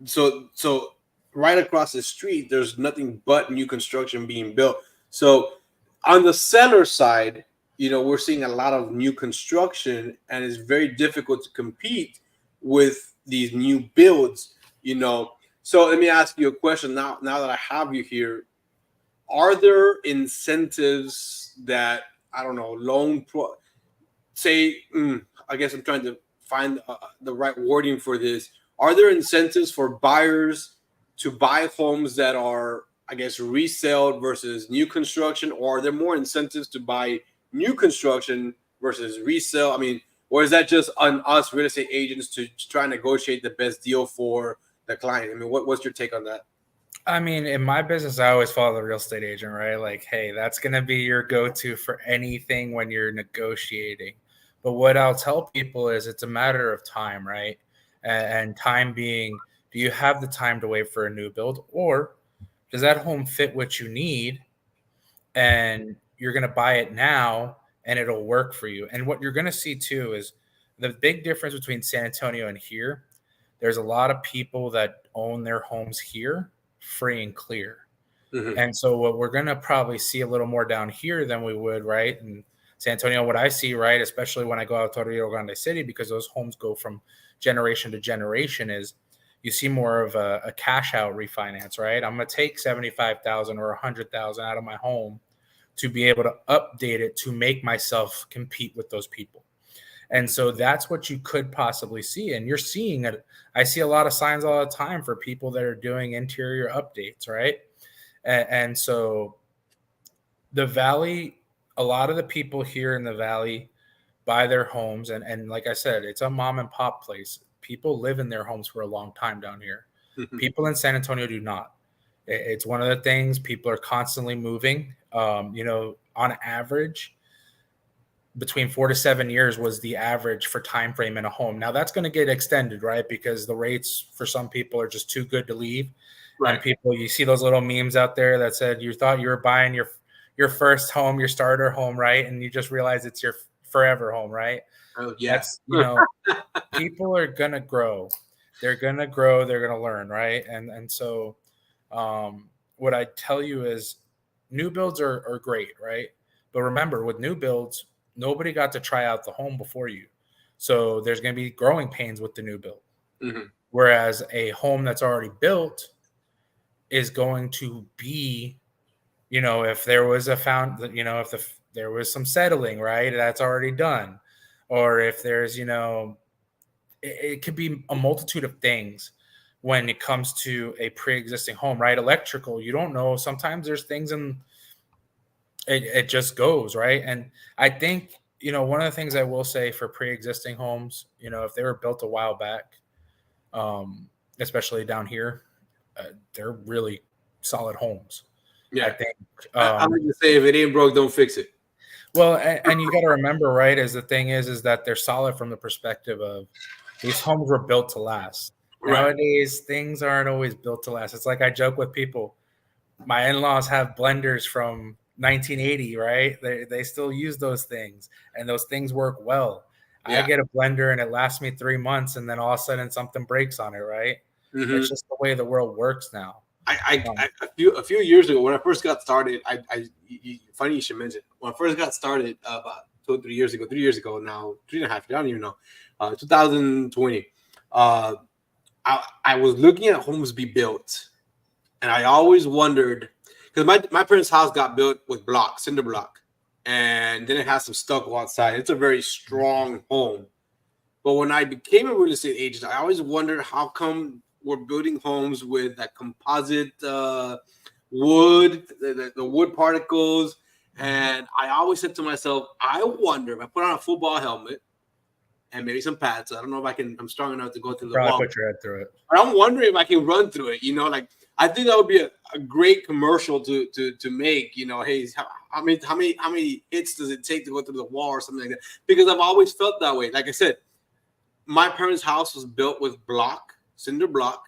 So right across the street, there's nothing but new construction being built. So on the seller side, we're seeing a lot of new construction, and it's very difficult to compete with these new builds. So let me ask you a question now that I have you here. Are there incentives that, I don't know, I guess I'm trying to find the right wording for this. Are there incentives for buyers to buy homes that are, I guess, resale versus new construction, or are there more incentives to buy new construction versus resale? I mean, or is that just on us real estate agents to try and negotiate the best deal for the client? I mean, what's your take on that? I mean, in my business, I always follow the real estate agent, right? Like, hey, that's going to be your go-to for anything when you're negotiating. But what I'll tell people is it's a matter of time, right? And time being, do you have the time to wait for a new build, or does that home fit what you need and you're going to buy it now and it'll work for you? And what you're going to see too is the big difference between San Antonio and here. There's a lot of people that own their homes here free and clear. Mm-hmm. And so what we're going to probably see a little more down here than we would, right? And San Antonio, what I see, right, especially when I go out to Rio Grande City, because those homes go from generation to generation, is you see more of a cash out refinance, right? I'm going to take $75,000 or $100,000 out of my home to be able to update it to make myself compete with those people. And so that's what you could possibly see. And you're seeing it. I see a lot of signs all the time for people that are doing interior updates, right? And so the Valley, a lot of the people here in the valley buy their homes, and like I said, it's a mom and pop place. People live in their homes for a long time down here. Mhm. People in San Antonio do not. It's one of the things. People are constantly moving. On average, between 4 to 7 years was the average for time frame in a home. Now that's going to get extended, right? Because the rates for some people are just too good to leave. And Right. people, you see those little memes out there that said you thought you were buying your first home, your starter home, right? And you just realize it's your forever home, right? Oh yeah. That's, people are gonna grow. They're gonna grow, they're gonna learn, right? And so what I tell you is new builds are great, right? But remember, with new builds, nobody got to try out the home before you. So there's gonna be growing pains with the new build. Mhm. Whereas a home that's already built is going to be, if there was a found, if there was some settling, right, that's already done, or if there's, it could be a multitude of things when it comes to a pre-existing home, right? Electrical, you don't know. Sometimes there's things in it just goes, right? And I think, one of the things I will say for pre-existing homes, if they were built a while back, um, especially down here, they're really solid homes. I Yeah. think. I like to say, if it ain't broke, don't fix it. Well, and you got to remember, right? Is the thing is that they're solid from the perspective of these homes were built to last. Right. Nowadays, things aren't always built to last. It's like I joke with people. My in-laws have blenders from 1980, right? They still use those things, and those things work well. I Yeah. get a blender and it lasts me 3 months, and then all of a sudden something breaks on it, right? Hmm. It's just the way the world works now. A few years ago when I first got started, funny you should mention, when I first got started about 2 or 3 years ago, 3 years ago now, 3.5 years, I don't even know, 2020. Uh, I was looking at homes be built, and I always wondered because my parents' house got built with block, cinder block, and then it has some stucco outside. It's a very strong home. But when I became a real estate agent, I always wondered how come we're building homes with that composite wood, the wood particles. And I always said to myself, I wonder if I put on a football helmet and maybe some pads. I don't know if I'm strong enough to go through the wall. Probably put your head through it. But I'm wondering if I can run through it. Like I think that would be a great commercial to make. Hey, how many hits does it take to go through the wall or something like that? Because I've always felt that way. Like I said, my parents' house was built with cinder block,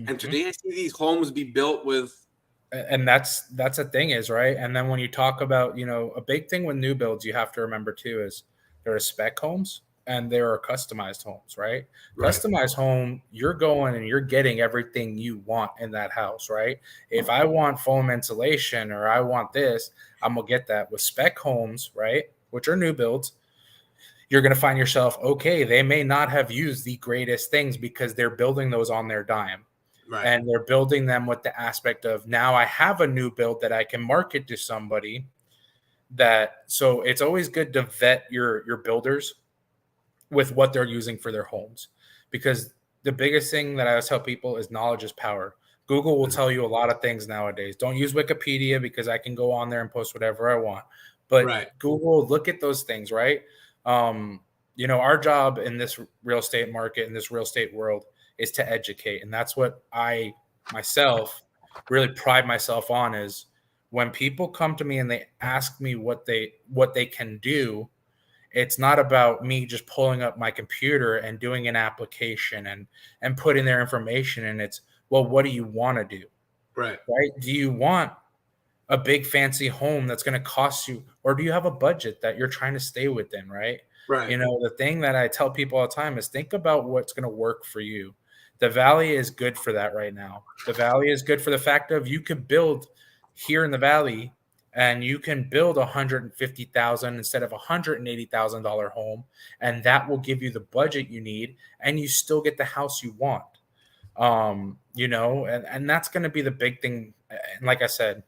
and today I see these homes be built with. And that's the thing is, right? And then when you talk about, a big thing with new builds, you have to remember too is there are spec homes and there are customized homes, right? Right. Customized home, you're going and you're getting everything you want in that house, right? If I want foam insulation or I want this, I'm gonna get that. With spec homes, right, which are new builds, you're going to find yourself, okay, they may not have used the greatest things because they're building those on their dime. Right. And they're building them with the aspect of now I have a new build that I can market to somebody. So it's always good to vet your builders with what they're using for their homes, because the biggest thing that I always tell people is knowledge is power. Google will tell you a lot of things nowadays. Don't use Wikipedia because I can go on there and post whatever I want. But Right. Google, look at those things, right? Our job in this real estate market, in this real estate world, is to educate. And that's what I myself really pride myself on, is when people come to me and they ask me what they can do, it's not about me just pulling up my computer and doing an application and putting their information in. It's, well, what do you want to do? Right. Right? Do you want a big fancy home that's going to cost you, or do you have a budget that you're trying to stay within, right? Right. The thing that I tell people all the time is think about what's going to work for you. The valley is good for that right now. The valley is good for the fact of you could build here in the valley and you can build $150,000 instead of $180,000 home, and that will give you the budget you need, and you still get the house you want. And that's going to be the big thing. And like I said,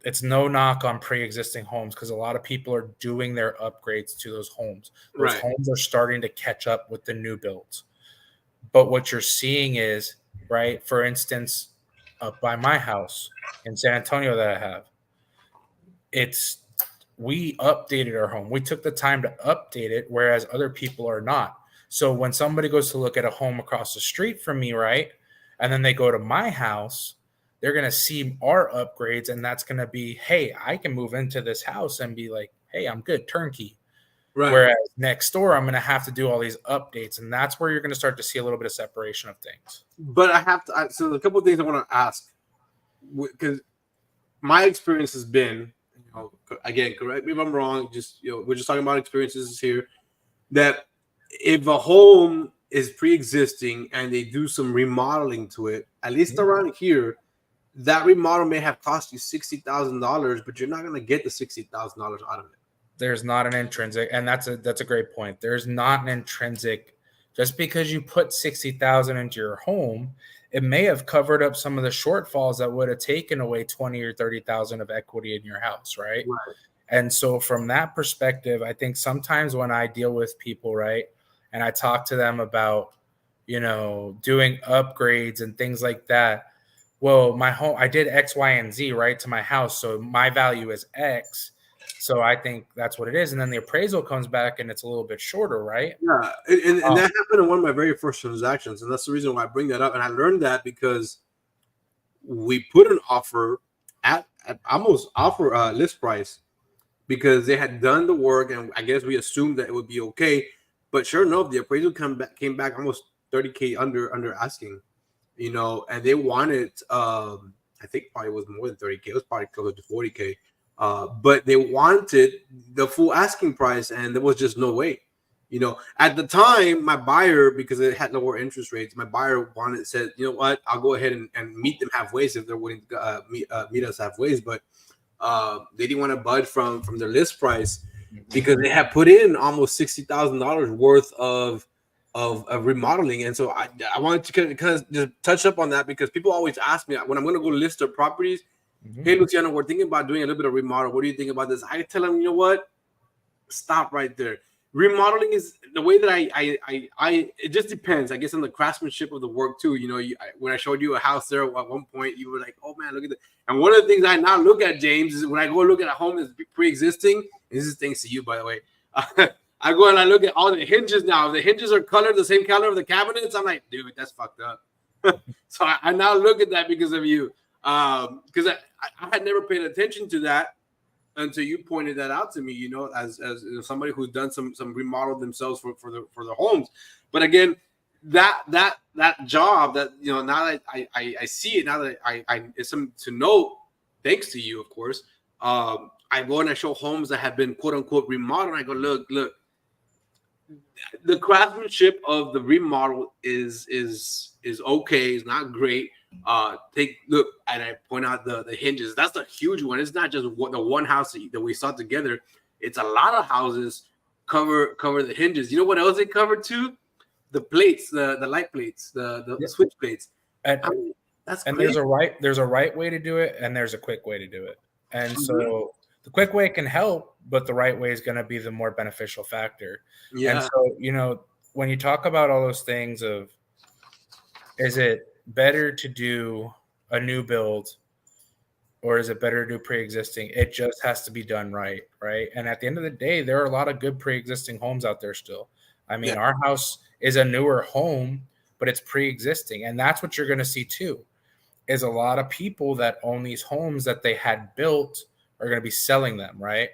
it's no knock on pre-existing homes because a lot of people are doing their upgrades to those homes. Those Right. homes are starting to catch up with the new builds. But what you're seeing is, right, for instance, up by my house in San Antonio that I have, it's we updated our home. We took the time to update it, whereas other people are not. So when somebody goes to look at a home across the street from me, right, and then they go to my house, they're going to see our upgrades, and that's going to be, hey, I can move into this house and be like, hey, I'm good, turnkey. Right. Whereas next door, I'm going to have to do all these updates, and that's where you're going to start to see a little bit of separation of things. But I have to. So a couple of things I want to ask, because my experience has been, again, correct me if I'm wrong. Just we're just talking about experiences here. That if a home is pre-existing and they do some remodeling to it, at least around here, that remodel may have cost you $60,000, but you're not going to get the $60,000 out of it. There's not an intrinsic, and that's a great point. There's not an intrinsic. Just because you put 60,000 into your home, it may have covered up some of the shortfalls that would have taken away 20 or 30,000 of equity in your house, right? And so from that perspective, I think sometimes when I deal with people, right, and I talk to them about, doing upgrades and things like that. Well, my home, I did X, Y, and Z, right, to my house. So my value is X. So I think that's what it is. And then the appraisal comes back and it's a little bit shorter, right? Yeah. And that happened in one of my very first transactions. And that's the reason why I bring that up. And I learned that because we put an offer at almost offer list price because they had done the work. And I guess we assumed that it would be okay. But sure enough, the appraisal came back almost 30K under asking, and they wanted, I think probably was more than 30K. It was probably closer to 40K. But they wanted the full asking price, and there was just no way. At the time, my buyer, because it had lower interest rates, my buyer said, you know what, I'll go ahead and meet them halfway if they're willing to meet us halfway. But they didn't want to budge from their list price because they had put in almost $60,000 worth of remodeling. And so I wanted to kind of just touch up on that because people always ask me when I'm going to go list their properties. Hey, Luciano, we're thinking about doing a little bit of remodel. What do you think about this? I tell them, you know what? Stop right there. Remodeling is the way that I it just depends, I guess, on the craftsmanship of the work too. When I showed you a house there at one point, you were like, oh man, look at that. And one of the things I now look at, James, is when I go look at a home that's pre-existing, and this is thanks to you, by the way. I go and I look at all the hinges now. If the hinges are colored the same color of the cabinets, I'm like, dude, that's fucked up. So I now look at that because of you. Because I had never paid attention to that until you pointed that out to me, as somebody who's done some remodel themselves for the homes. But again, that job that, now that I see it, now that I it's something to know, thanks to you, of course. I go and I show homes that have been quote unquote remodeled. I go, look, the craftsmanship of the remodel is okay. It's not great. Take look, and I point out the hinges. That's a huge one. It's not just the one house that we saw together. It's a lot of houses cover the hinges. You know what else they cover too? The plates, the light plates, the switch plates. That's and crazy. There's a right way to do it, and there's a quick way to do it. And so the quick way can help, but the right way is going to be the more beneficial factor. Yeah. And so, when you talk about all those things of, is it better to do a new build or is it better to do pre-existing? It just has to be done right? And at the end of the day, there are a lot of good pre-existing homes out there still. I mean, our house is a newer home, but it's pre-existing. And that's what you're going to see too, is a lot of people that own these homes that they had built are going to be selling them, right?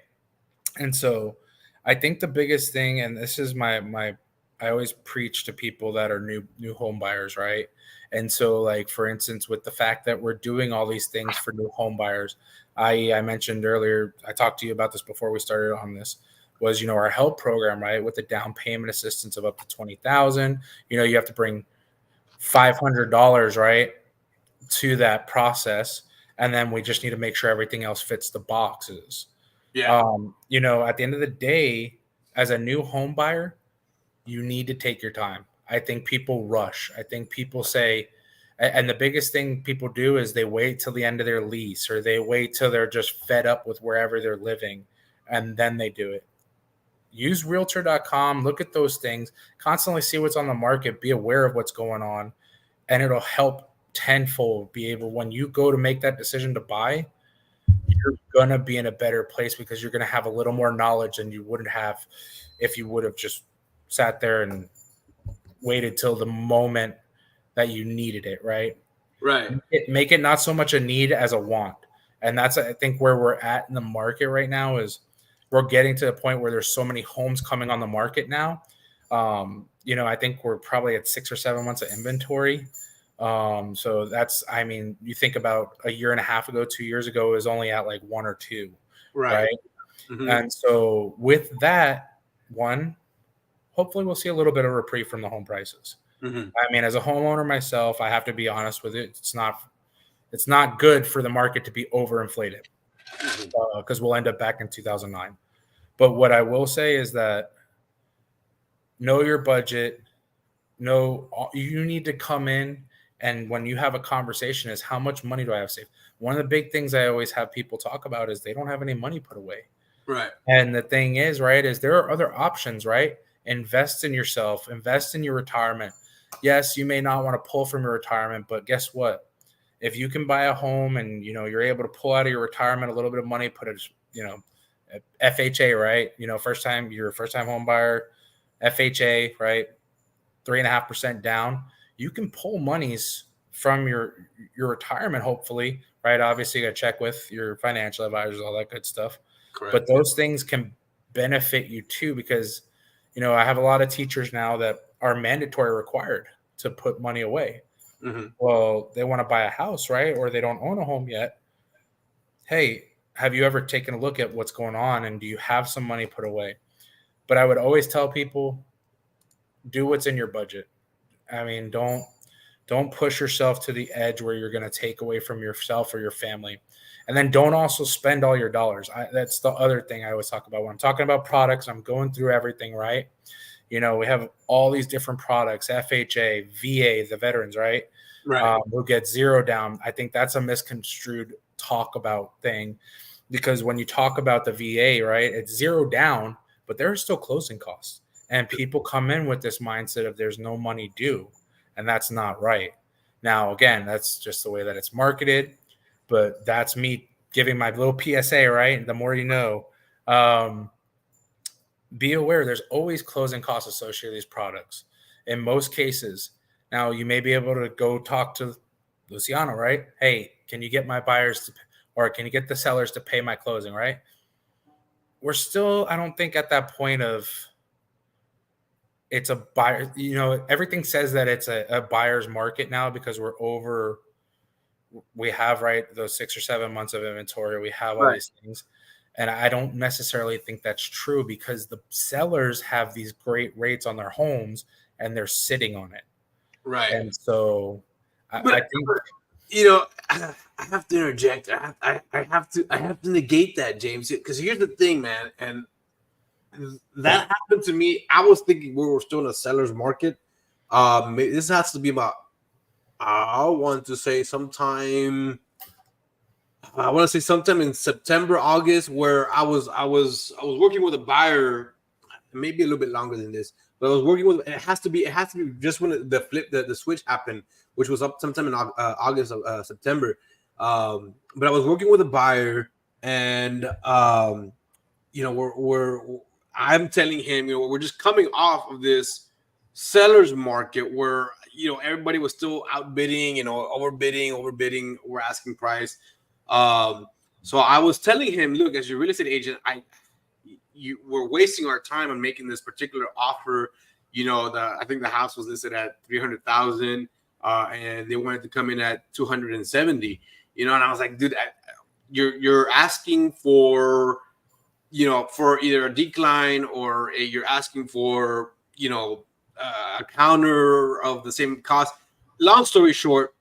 And so I think the biggest thing, and this is I always preach to people that are new home buyers, right? And so, like, for instance, with the fact that we're doing all these things for new home buyers, I mentioned earlier, I talked to you about this before we started on this, was, our help program, right? With the down payment assistance of up to $20,000, you have to bring $500, right, to that process. And then we just need to make sure everything else fits the boxes. Yeah. At the end of the day, as a new home buyer, you need to take your time. I think people rush. I think people say, and the biggest thing people do is they wait till the end of their lease, or they wait till they're just fed up with wherever they're living, and then they do it. Use realtor.com, look at those things, constantly see what's on the market, be aware of what's going on, and it'll help tenfold be able, when you go to make that decision to buy, you're gonna be in a better place because you're gonna have a little more knowledge than you wouldn't have if you would have just sat there and waited till the moment that you needed it, right? Right. Make it not so much a need as a want. And that's, I think, where we're at in the market right now is we're getting to the point where there's so many homes coming on the market now. I think we're probably at 6 or 7 months of inventory. So that's, I mean, you think about a year and a half ago, 2 years ago, it was only at like 1 or 2, Right. right? Mm-hmm. And so with that, hopefully we'll see a little bit of reprieve from the home prices. Mm-hmm. I mean, as a homeowner myself, I have to be honest with it. It's not good for the market to be overinflated because we'll end up back in 2009. But what I will say is that know your budget. You need to come in, and when you have a conversation is how much money do I have saved? One of the big things I always have people talk about is they don't have any money put away. Right. And the thing is, right, is there are other options, right? Invest in yourself, invest in your retirement. Yes, you may not want to pull from your retirement, but guess what? If you can buy a home and you're able to pull out of your retirement a little bit of money, put it, FHA, right? You're a first time home buyer, FHA, right? 3.5% down. You can pull monies from your retirement, hopefully, right? Obviously, you got to check with your financial advisors, all that good stuff. Correct. But those things can benefit you too, because I have a lot of teachers now that are mandatory required to put money away. Mm-hmm. Well, they want to buy a house, right? Or they don't own a home yet. Hey, have you ever taken a look at what's going on, and do you have some money put away? But I would always tell people, do what's in your budget. I mean, don't push yourself to the edge where you're going to take away from yourself or your family. And then don't also spend all your dollars. That's the other thing I always talk about when I'm talking about products. I'm going through everything, right? We have all these different products, FHA, VA, the veterans, right? Right. Who get zero down. I think that's a misconstrued talk about thing, because when you talk about the VA, right, it's zero down, but there are still closing costs. And people come in with this mindset of there's no money due, and that's not right. Now, again, that's just the way that it's marketed, but that's me giving my little PSA, right? The more you know. Be aware there's always closing costs associated with these products in most cases. Now, you may be able to go talk to Luciano, right? Hey, can you get my buyers to, or can you get the sellers to pay my closing, right? We're still, I don't think, at that point of it's a buyer. Everything says that it's a buyer's market now because we have, right, those 6 or 7 months of inventory. We have all these things. And I don't necessarily think that's true because the sellers have these great rates on their homes and they're sitting on it. Right. And so I think, I have to interject. I have to negate that, James, because here's the thing, man. And that happened to me. I was thinking we were still in a seller's market. This has to be about, I want to say sometime in September, August, where I was working with a buyer, maybe a little bit longer than this, but I was working with. It has to be just when the switch happened, which was up sometime in August of September. But I was working with a buyer, and I'm telling him, we're just coming off of this seller's market where everybody was still outbidding, overbidding, we're asking price. So I was telling him, look, as your real estate agent, we're wasting our time on making this particular offer. I think the house was listed at 300,000, and they wanted to come in at 270. And I was like, dude, you're asking for, for either a decline or you're asking for, a counter of the same cost. Long story short,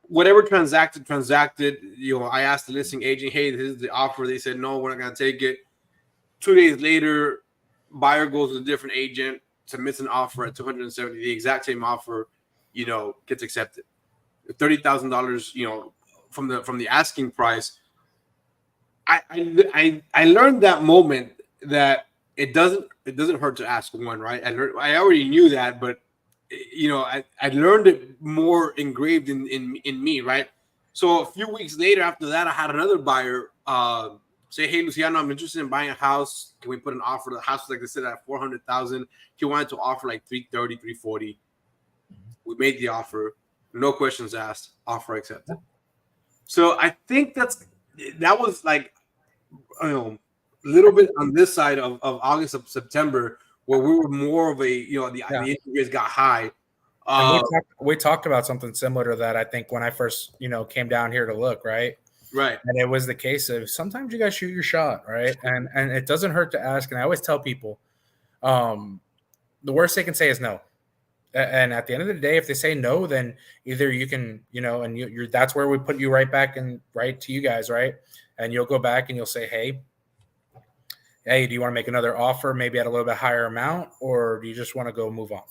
whatever transacted. I asked the listing agent, hey, this is the offer. They said, no, we're not going to take it. 2 days later, buyer goes with a different agent, submits an offer at 270, the exact same offer, gets accepted. $30,000, from the asking price. I learned that moment that it doesn't hurt to ask one, right? I already knew that, but I learned it more engraved in me, right? So a few weeks later, after that, I had another buyer say, "Hey, Luciano, I'm interested in buying a house. Can we put an offer?" The house was like they said at 400,000. He wanted to offer like 330, 340. We made the offer, no questions asked, offer accepted. So I think that was like, you know, a little bit on this side of August of September, where we were more of a, Yeah. the interest rates got high. And Uh, we talked about something similar to that, I think, when I first, came down here to look, right? right, And it was the case of sometimes you guys shoot your shot, right? And it doesn't hurt to ask. And I always tell people, um, the worst they can say is no. And at the end of the day, if they say no, then either you can, and you're that's where we put you right back and right to you guys, right? And you'll go back and you'll say, hey, do you want to make another offer, maybe at a little bit higher amount, or do you just want to go move on,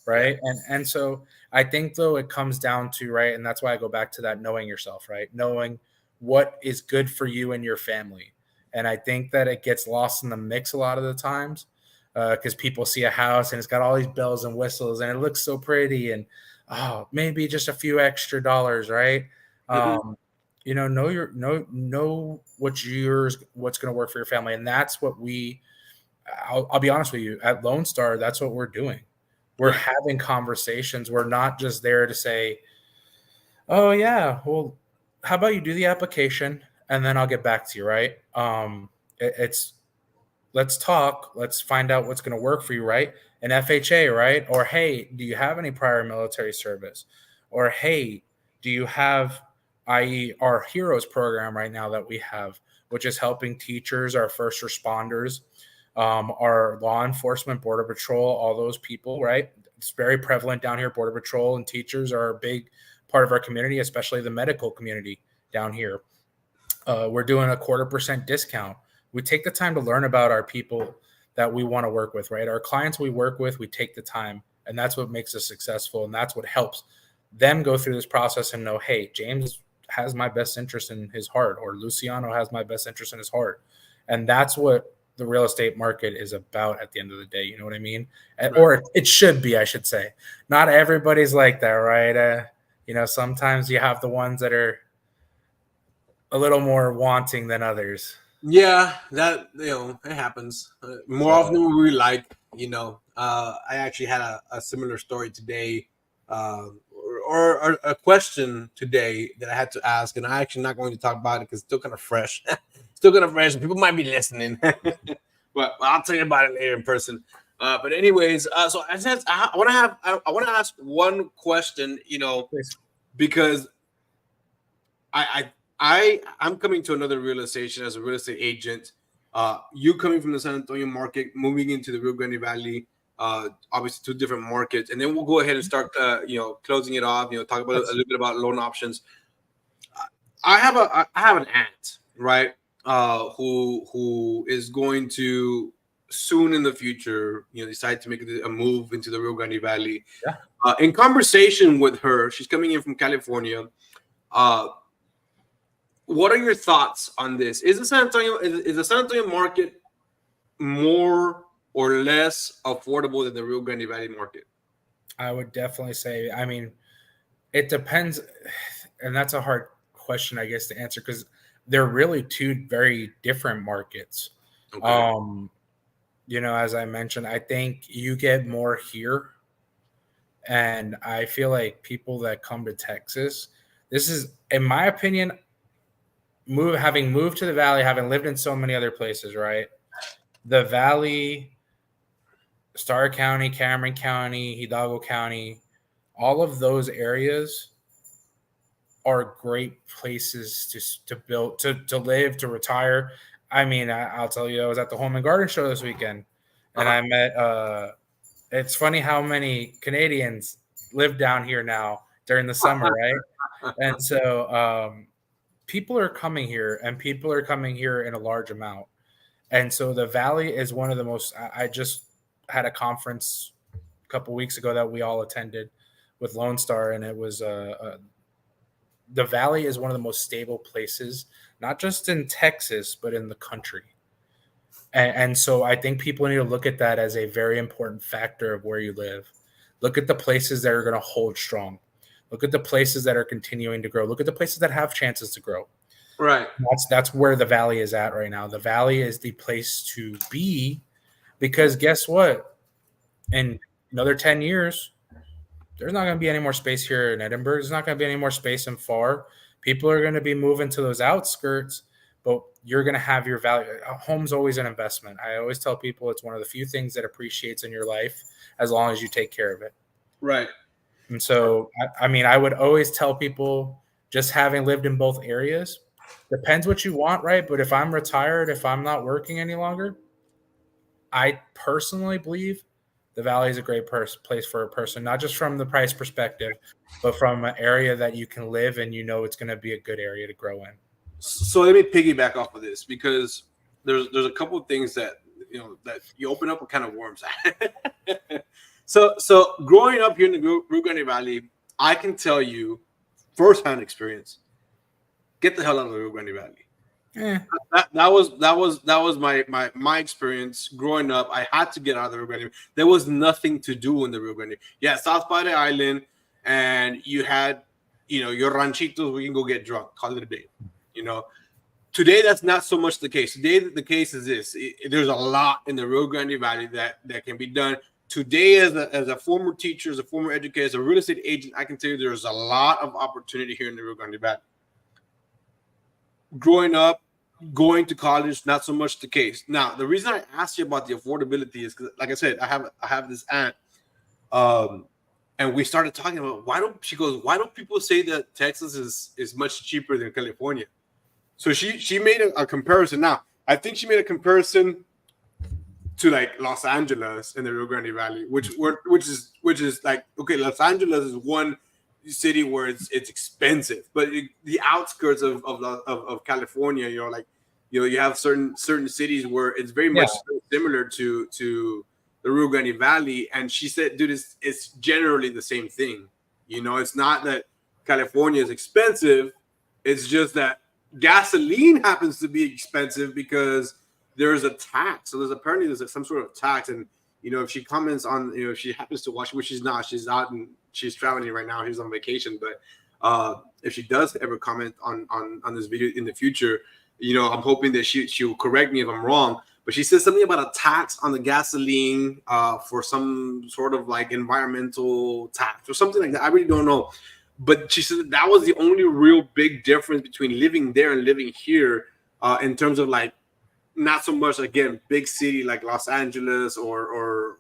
yeah, right? And so I think though it comes down to, right, and that's why I go back to that knowing yourself, right? Knowing what is good for you and your family. And I think that it gets lost in the mix a lot of the times because people see a house and it's got all these bells and whistles and it looks so pretty and maybe just a few extra dollars, right? mhm, Um, know what's going to work for your family, and that's what I'll be honest with you, at Lone Star, that's what we're doing. We're right, having conversations. We're not just there to say, oh yeah, well, how about you do the application and then I'll get back to you, right? It's let's talk, let's find out what's going to work for you, right? An FHA, right? Or hey, do you have any prior military service? Or hey, do you have, i.e., our heroes program right now that we have, which is helping teachers, our first responders, our law enforcement, border patrol, all those people, right? It's very prevalent down here. Border patrol and teachers are a big part of our community, especially the medical community down here. We're doing a 0.25% discount. We take the time to learn about our people that we want to work with, right? Our clients we work with, we take the time, and that's what makes us successful. And that's what helps them go through this process and know, hey, James has my best interest in his heart, or Luciano has my best interest in his heart. And that's what the real estate market is about at the end of the day. You know what I mean? right. Or it should be, I should say. Not everybody's like that, right? Sometimes you have the ones that are a little more wanting than others. Yeah, that it happens more often So than we like. I actually had a similar story today, or a question today that I had to ask, and I'm actually not going to talk about it because it's still kind of fresh, still kind of fresh, and people might be listening. But I'll tell you about it later in person. But anyways, so I want to I want to ask one question, please. because I'm coming to another realization as a real estate agent. You coming from the San Antonio market, moving into the Rio Grande Valley, obviously two different markets, and then we'll go ahead and start, closing it off. Talk about a little bit about loan options. I have an aunt, right, who is going to soon in the future, decide to make a move into the Rio Grande Valley. Yeah, In conversation with her, she's coming in from California. Uh, what are your thoughts on this? Is the San Antonio market more or less affordable than the Rio Grande Valley market? I would definitely say, I mean, it depends. And that's a hard question, I guess, to answer because they're really two very different markets. Okay. Um, as I mentioned, I think you get more here. And I feel like people that come to Texas, this is, in my opinion, having moved to the Valley, having lived in so many other places, right? The Valley, Starr County, Cameron County, Hidalgo County, all of those areas are great places to build, to live, to retire. I mean, I'll tell you, I was at the Home and Garden Show this weekend, and Uh-huh. I met. It's funny how many Canadians live down here now during the summer, right? And so people are coming here, and people are coming here in a large amount. And so the Valley is one of the most. I just had a conference a couple weeks ago that we all attended with Lone Star, and it was the Valley is one of the most stable places, not just in Texas, but in the country. And so I think people need to look at that as a very important factor of where you live. Look at the places that are going to hold strong. Look at the places that are continuing to grow. Look at the places that have chances to grow. Right. That's where the Valley is at right now. The Valley is the place to be because guess what? In another 10 years, there's not going to be any more space here in Edinburgh. There's not going to be any more space in Far. People are going to be moving to those outskirts, but you're going to have your value. A home's always an investment. I always tell people it's one of the few things that appreciates in your life as long as you take care of it. Right. And so, I mean, I would always tell people, just having lived in both areas, depends what you want, right? But if I'm retired, if I'm not working any longer, I personally believe the Valley is a great place for a person, not just from the price perspective, but from an area that you can live and you know it's going to be a good area to grow in. So let me piggyback off of this because there's a couple of things that that you open up a kind of worms at. So growing up here in the Rio Grande Valley, I can tell you firsthand experience. Get the hell out of the Rio Grande Valley. That was my experience growing up. I had to get out of the Rio Grande. There was nothing to do in the Rio Grande. Yeah, South by the island, and you had your ranchitos where you can go get drunk, call it a day. Today that's not so much the case. Today the case is this: there's a lot in the Rio Grande Valley that can be done. Today, as a former teacher, as a former educator, as a real estate agent, I can tell you there's a lot of opportunity here in the Rio Grande Valley. Growing up, going to college, not so much the case. Now, the reason I asked you about the affordability is because, like I said, I have this aunt, and we started talking about why don't people say that Texas is much cheaper than California? So she made a comparison. Now, I think she made a comparison to like Los Angeles and the Rio Grande Valley, which is like, okay, Los Angeles is one city where it's expensive, but the outskirts of California, you have certain cities where it's very much similar to the Rio Grande Valley. And she said, dude, it's generally the same thing. It's not that California is expensive. It's just that gasoline happens to be expensive because there's a tax. So there's some sort of tax. And, if she comments on, if she happens to watch, which she's not, she's out and she's traveling right now. She's on vacation. But if she does ever comment on this video in the future, I'm hoping that she'll correct me if I'm wrong. But she says something about a tax on the gasoline for some sort of like environmental tax or something like that. I really don't know. But she said that was the only real big difference between living there and living here in terms of like, not so much, again, big city like Los Angeles or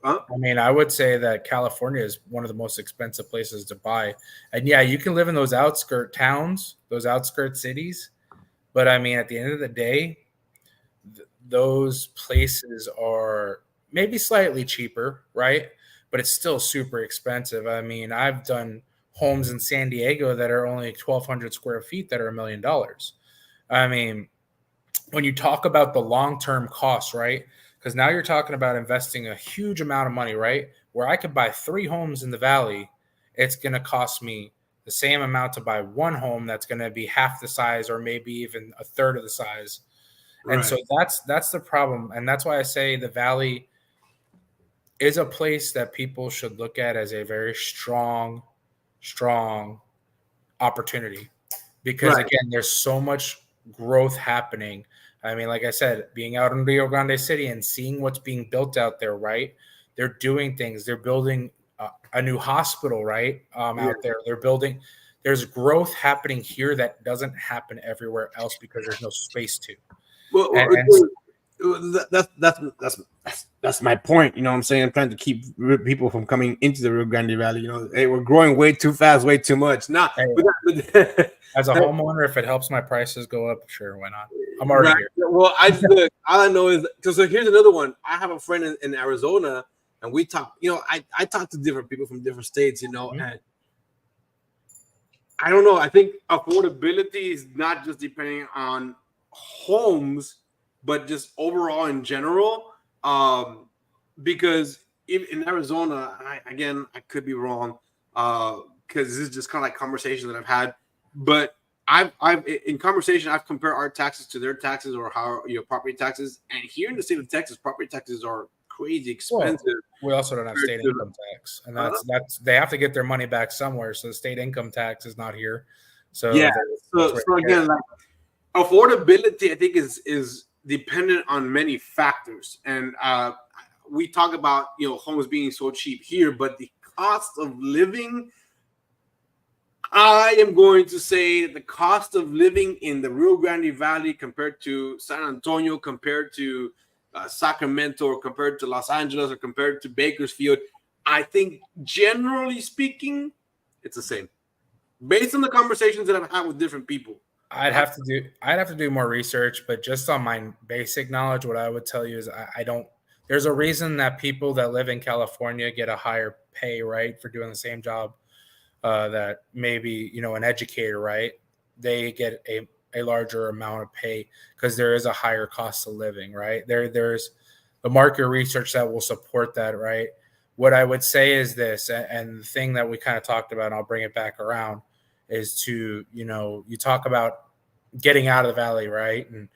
I mean, I would say that California is one of the most expensive places to buy. And yeah, you can live in those outskirt towns, those outskirt cities. But I mean, at the end of the day, those places are maybe slightly cheaper, right? But it's still super expensive. I mean, I've done homes in San Diego that are only 1,200 square feet that are $1 million. I mean, when you talk about the long-term costs, right? Because now you're talking about investing a huge amount of money, right? Where I could buy 3 homes in the Valley, it's going to cost me the same amount to buy one home that's going to be half the size or maybe even a third of the size. Right. And so that's the problem. And that's why I say the Valley is a place that people should look at as a very strong opportunity. Because, again, there's so much growth happening. I mean, like I said, being out in Rio Grande City and seeing what's being built out there, right? They're doing things. They're building a new hospital, right? Out there. There's growth happening here that doesn't happen everywhere else because there's no space to. Well, that's my point. You know what I'm saying? I'm trying to keep people from coming into the Rio Grande Valley. Hey, we're growing way too fast, way too much. Nah, as a homeowner, if it helps my prices go up, sure, why not? I'm already here. Well, all I know is because here's another one. I have a friend in Arizona, and we talk. I talk to different people from different states. And I don't know. I think affordability is not just depending on homes, but just overall in general. Because in Arizona, I could be wrong, because this is just kind of like conversation that I've had. But I've in conversation, I've compared our taxes to their taxes or how property taxes. And here in the state of Texas, property taxes are crazy expensive. We also don't have state income tax, and that's they have to get their money back somewhere. So the state income tax is not here. So Yeah. that's So again, like affordability, I think is dependent on many factors, and we talk about homes being so cheap here, but the cost of living. I am going to say that the cost of living in the Rio Grande Valley compared to San Antonio, compared to Sacramento, or compared to Los Angeles, or compared to Bakersfield, I think generally speaking, it's the same. Based on the conversations that I've had with different people. I'd have to do more research, but just on my basic knowledge, what I would tell you is I don't. There's a reason that people that live in California get a higher pay, right, for doing the same job. That maybe an educator, right? They get a larger amount of pay because there is a higher cost of living, right? There's the market research that will support that, right? What I would say is this, and the thing that we kind of talked about, and I'll bring it back around, is to you talk about getting out of the valley, right? And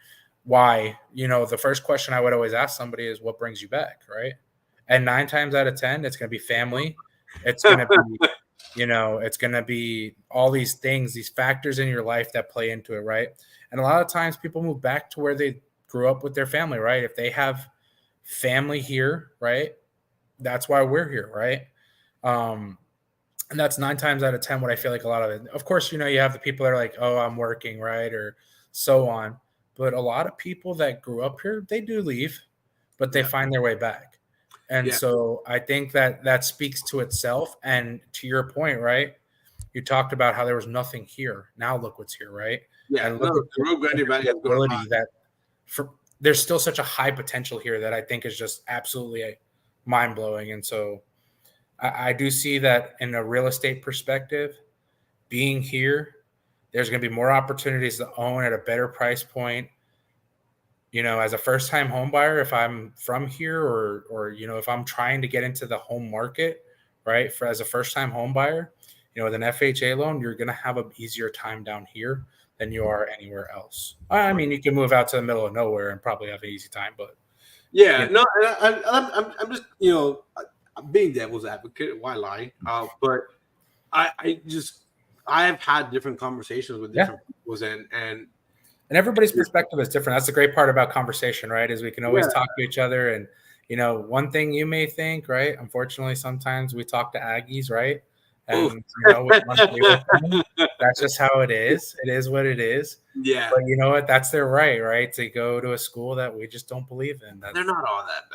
why? The first question I would always ask somebody is, what brings you back, right? And 9 times out of 10, it's going to be family. It's going to be it's going to be all these things, these factors in your life that play into it, right? And a lot of times people move back to where they grew up with their family, right? If they have family here, right? That's why we're here, right? And that's 9 times out of 10 what I feel like a lot of it. Of course, you have the people that are like, oh, I'm working, right? Or so on. But a lot of people that grew up here, they do leave, but they find their way back. And so I think that speaks to itself. And to your point, right? You talked about how there was nothing here. Now look what's here, right? Yeah, and look at the Rio Grande Valley has grown ability that there's still such a high potential here that I think is just absolutely mind blowing. And so I do see that in a real estate perspective, being here, there's going to be more opportunities to own at a better price point. As a first-time home buyer, if I'm from here or if I'm trying to get into the home market, right, as a first-time home buyer, with an FHA loan, you're going to have an easier time down here than you are anywhere else. I mean, you can move out to the middle of nowhere and probably have an easy time, but no, I'm just I'm being devil's advocate. Why lie? But I have had different conversations with different people, and everybody's perspective is different. That's the great part about conversation, right? Is we can always talk to each other. And, one thing you may think, right? Unfortunately, sometimes we talk to Aggies, right? And, that's just how it is. It is what it is. Yeah. But you know what? That's their right? To go to a school that we just don't believe in. They're not all that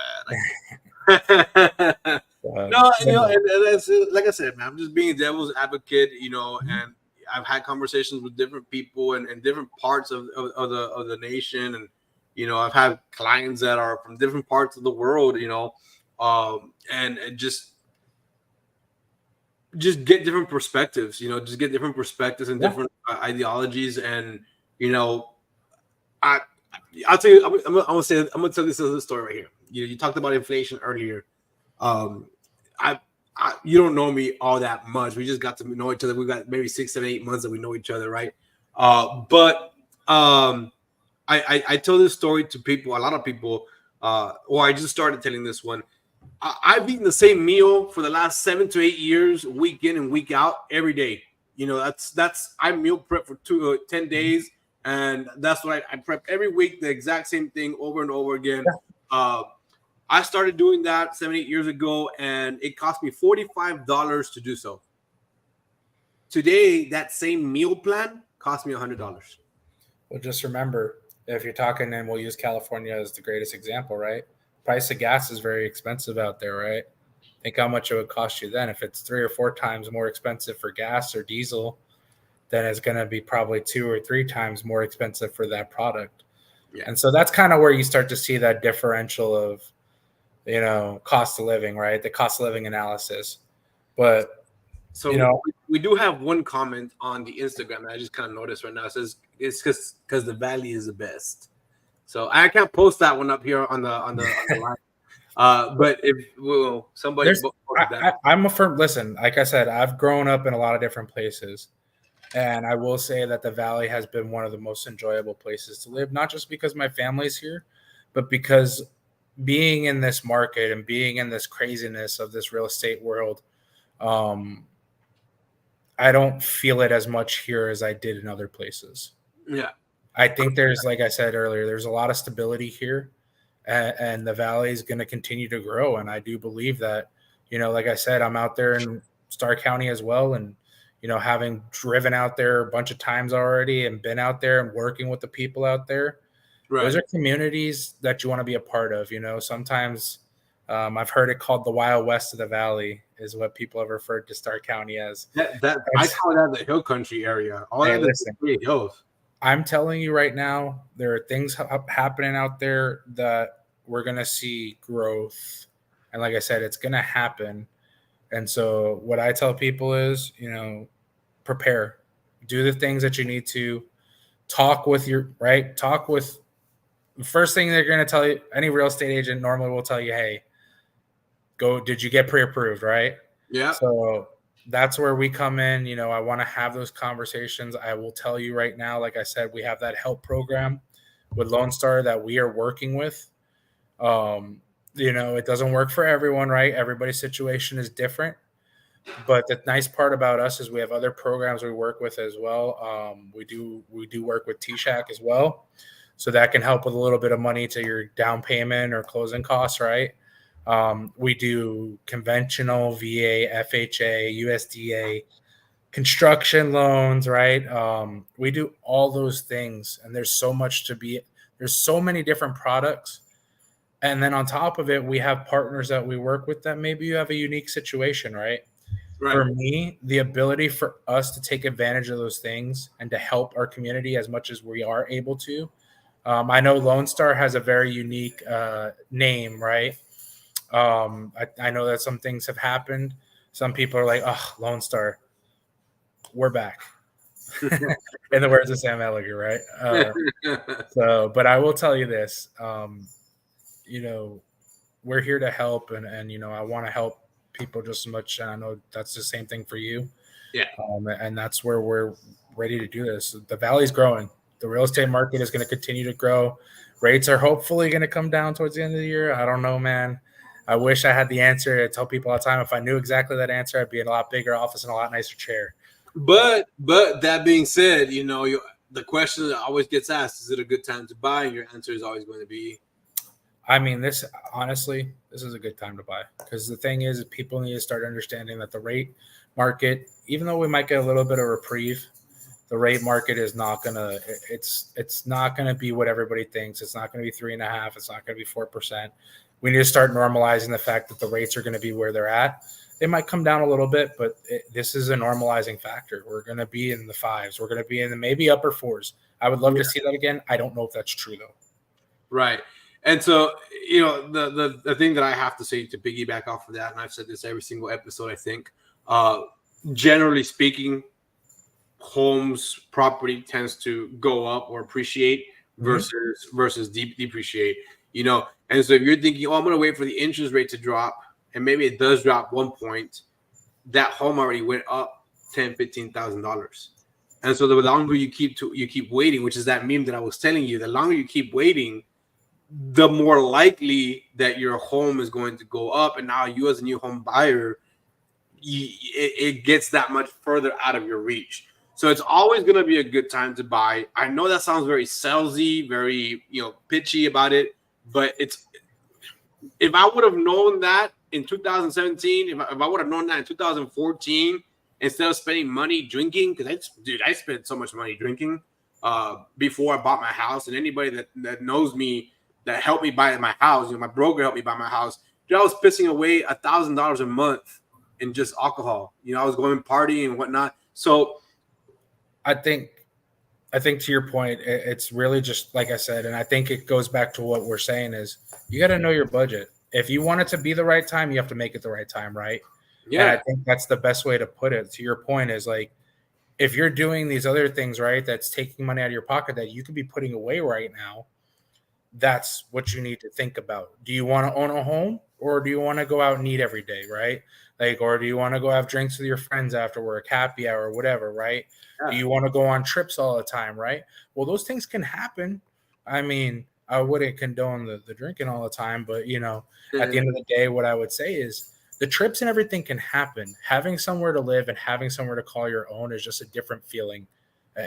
bad. No, and that's, like I said, man, I'm just being devil's advocate, and I've had conversations with different people and different parts of the nation, and I've had clients that are from different parts of the world, and just get different perspectives, just get different perspectives and different ideologies, and I'll tell you, I'm gonna tell this as a story right here. You talked about inflation earlier. You don't know me all that much. We just got to know each other. We got maybe 6, 7, 8 months that we know each other, right? But I tell this story to people, a lot of people, or I just started telling this one. I've eaten the same meal for the last 7 to 8 years, week in and week out, every day. That's I meal prep for 10 days, and that's what I prep every week, the exact same thing over and over again. I started doing that 7, 8 years ago, and it cost me $45 to do so. Today, that same meal plan cost me $100. Well, just remember, if you're talking, and we'll use California as the greatest example, right? Price of gas is very expensive out there, right? Think how much it would cost you then. If it's 3 or 4 times more expensive for gas or diesel, then it's going to be probably 2 or 3 times more expensive for that product. Yeah. And so that's kind of where you start to see that differential of, cost of living, right? The cost of living analysis. But, so we do have one comment on the Instagram that I just kind of noticed right now. It says it's because the Valley is the best. So I can't post that one up here on the line. But if somebody, I'm a firm. Listen, like I said, I've grown up in a lot of different places, and I will say that the Valley has been one of the most enjoyable places to live. Not just because my family's here, but because being in this market and being in this craziness of this real estate world, I don't feel it as much here as I did in other places. Yeah. I think there's, like I said earlier, there's a lot of stability here, and the valley is going to continue to grow. And I do believe that, like I said, I'm out there in Starr County as well, and having driven out there a bunch of times already and been out there and working with the people out there, Right. those are communities that you want to be a part of. Sometimes I've heard it called the Wild West of the Valley is what people have referred to Starr County as. That I call that the hill country area. All Hey, that is listen, pretty hills. I'm telling you right now, there are things happening out there that we're going to see growth. And like I said, it's going to happen. And so what I tell people is, prepare, do the things that you need to, talk with the first thing they're going to tell you. Any real estate agent normally will tell you, hey, did you get pre-approved? Right. Yeah. So that's where we come in. I want to have those conversations. I will tell you right now, like I said, we have that help program with LoanStar that we are working with. It doesn't work for everyone, right? Everybody's situation is different. But the nice part about us is we have other programs we work with as well. We do work with T-Shack as well. So that can help with a little bit of money to your down payment or closing costs, right? We do conventional VA, FHA, USDA, construction loans, right? We do all those things, and there's so many different products. And then on top of it, we have partners that we work with that maybe you have a unique situation, right? Right. For me, the ability for us to take advantage of those things and to help our community as much as we are able to. I know Lone Star has a very unique name, right? I know that some things have happened. Some people are like, oh, Lone Star, we're back. In the words of Sam Elliger, right? But I will tell you this, we're here to help, and I want to help people just as much. And I know that's the same thing for you. Yeah. And that's where we're ready to do this. The valley's growing. The real estate market is going to continue to grow. Rates are hopefully going to come down towards the end of the year. I don't know, man. I wish I had the answer. I tell people all the time, if I knew exactly that answer, I'd be in a lot bigger office and a lot nicer chair. But that being said, the question that always gets asked, is it a good time to buy? And your answer is always going to be, I mean, this is a good time to buy, because the thing is people need to start understanding that the rate market, even though we might get a little bit of reprieve, the rate market is not gonna. It's not gonna be what everybody thinks. It's not gonna be 3.5. It's not gonna be 4%. We need to start normalizing the fact that the rates are going to be where they're at. They might come down a little bit, but this is a normalizing factor. We're going to be in the 5s. We're going to be in the maybe upper 4s. I would love to see that again. I don't know if that's true though. Right. And so, the thing that I have to say to piggyback off of that, and I've said this every single episode, I think, generally speaking, homes property tends to go up or appreciate versus depreciate. And so if you're thinking, I'm going to wait for the interest rate to drop, and maybe it does drop 1 point, that home already went up $10,000-$15,000. And so the longer you keep waiting, which is that meme that I was telling you, the longer you keep waiting, the more likely that your home is going to go up. And now you as a new home buyer, it gets that much further out of your reach. So it's always going to be a good time to buy. I know that sounds very salesy, very pitchy about it, but if I would have known that in 2017, if I would have known that in 2014, instead of spending money drinking, because I spent so much money drinking before I bought my house. And anybody that knows me, that helped me buy my house, my broker helped me buy my house, I was pissing away $1,000 a month in just alcohol. I was going partying and whatnot. So I think to your point, it's really just like I said, and I think it goes back to what we're saying is you got to know your budget. If you want it to be the right time, you have to make it the right time, right? Yeah. And I think that's the best way to put it. To your point is like, if you're doing these other things, right, that's taking money out of your pocket that you could be putting away right now, that's what you need to think about. Do you want to own a home, or do you want to go out and eat every day, right? Like, or do you want to go have drinks with your friends after work, happy hour, whatever, right? Yeah. Do you want to go on trips all the time, right? Well, those things can happen. I mean, I wouldn't condone the drinking all the time, but at the Yeah. end of the day, what I would say is the trips and everything can happen. Having somewhere to live and having somewhere to call your own is just a different feeling,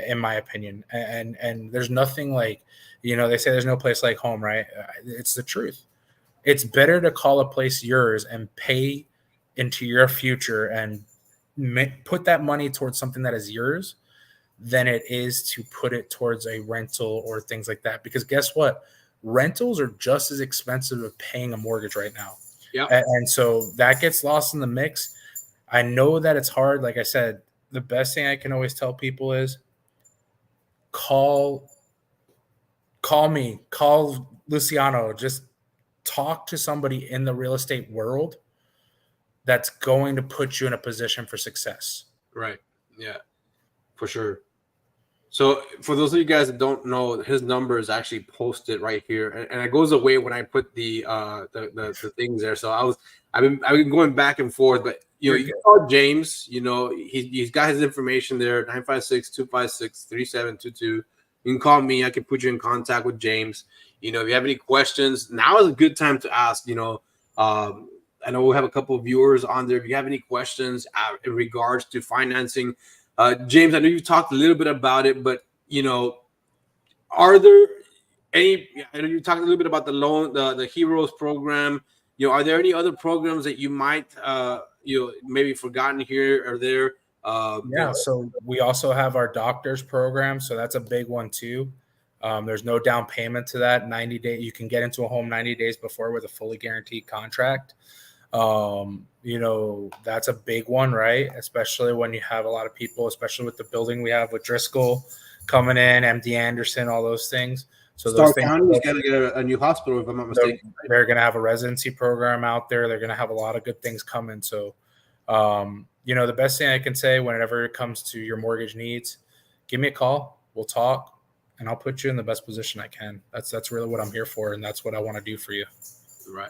in my opinion. And there's nothing like, they say there's no place like home, right? It's the truth. It's better to call a place yours and pay into your future and put that money towards something that is yours than it is to put it towards a rental or things like that. Because guess what? Rentals are just as expensive as paying a mortgage right now. Yep. And so that gets lost in the mix. I know that it's hard. Like I said, the best thing I can always tell people is call me, call Luciano, just talk to somebody in the real estate world that's going to put you in a position for success. Right. Yeah, for sure. So for those of you guys that don't know, his number is actually posted right here, and it goes away when I put the things there. So I've been going back and forth, but You're you good. can call James. He's got his information there, 956-256-3722. You can call me. I can put you in contact with James. If you have any questions, now is a good time to ask. I know we have a couple of viewers on there. If you have any questions in regards to financing, James, I know you talked a little bit about it, but are there any? I know you talked a little bit about the loan, the Heroes program. Are there any other programs that you might maybe forgotten here or there? Yeah, so we also have our doctors program, so that's a big one too. There's no down payment to that. 90 days, you can get into a home 90 days before with a fully guaranteed contract. That's a big one, right? Especially when you have a lot of people, especially with the building we have with Driscoll coming in, MD Anderson, all those things. So those Stark things, County's got to get a new hospital, if I'm not mistaken. they're going to have a residency program out there. They're going to have a lot of good things coming. So, the best thing I can say whenever it comes to your mortgage needs, give me a call. We'll talk, and I'll put you in the best position I can. That's really what I'm here for, and that's what I want to do for you. Right.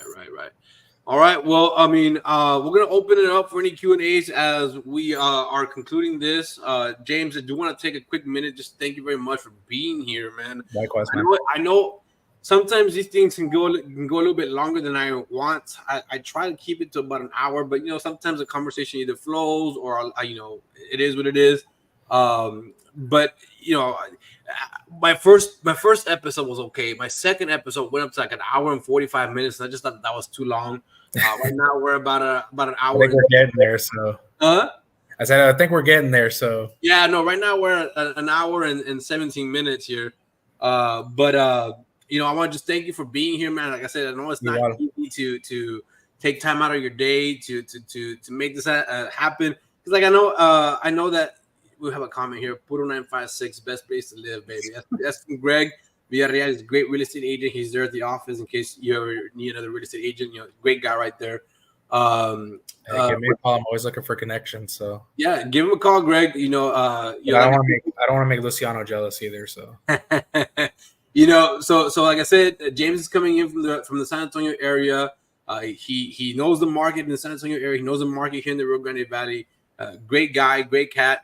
All right. Well, I mean, we're gonna open it up for any Q&As as we are concluding this. James, I do want to take a quick minute. Just thank you very much for being here, man. Likewise, man. I know sometimes these things can go a little bit longer than I want. I try to keep it to about an hour, but sometimes the conversation either flows or it is what it is. But my first episode was okay. My second episode went up to like an hour and 45 minutes, and I just thought that was too long. Right now we're about an hour. I think we're getting there. So, I said I think we're getting there. So, yeah, no, right now we're at an hour and 17 minutes here. But I want to just thank you for being here, man. Like I said, I know it's not easy to take time out of your day to make this happen. Because like I know that we have a comment here. Puro 956, best place to live, baby. That's from Greg Villarreal. He's a great real estate agent. He's there at the office in case you ever need another real estate agent. Great guy right there. Give me a call. I'm always looking for connections. So yeah, give him a call, Greg. I don't want to make Luciano jealous either. So so like I said, James is coming in from the San Antonio area. He knows the market in the San Antonio area. He knows the market here in the Rio Grande Valley. Great guy, great cat.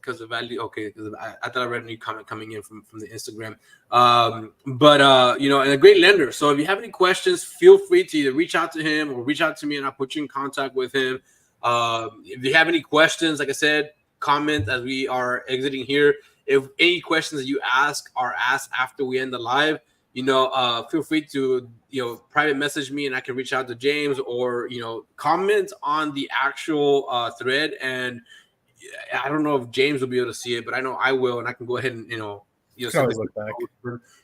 Because of value, okay. Because I thought I read a new comment coming in from the Instagram. But and a great lender. So if you have any questions, feel free to either reach out to him or reach out to me, and I'll put you in contact with him. If you have any questions, like I said, comment as we are exiting here. If any questions that you ask are asked after we end the live, feel free to private message me, and I can reach out to James, or comment on the actual thread. And I don't know if James will be able to see it, but I know I will, and I can go ahead and look back.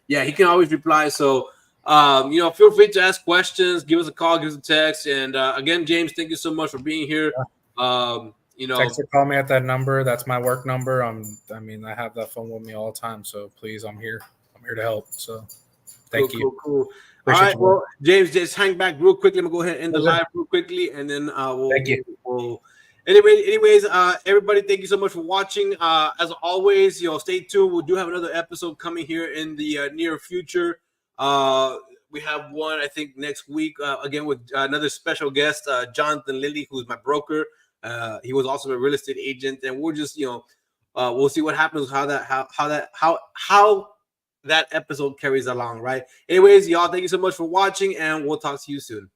Yeah, he can always reply. So feel free to ask questions, give us a call, give us a text, and again, James, thank you so much for being here. Text or call me at that number. That's my work number. I have that phone with me all the time. So please, I'm here. I'm here to help. So thank you. Cool. All right, well, James, just hang back real quickly. I'm gonna go ahead and end the live real quickly, and then thank you. Anyways, everybody, thank you so much for watching. As always, stay tuned. We do have another episode coming here in the near future. We have one, I think, next week, again with another special guest, Jonathan Lilly, who's my broker. He was also a real estate agent, and we'll just, we'll see what happens, how that episode carries along, right? Anyways, y'all, thank you so much for watching, and we'll talk to you soon.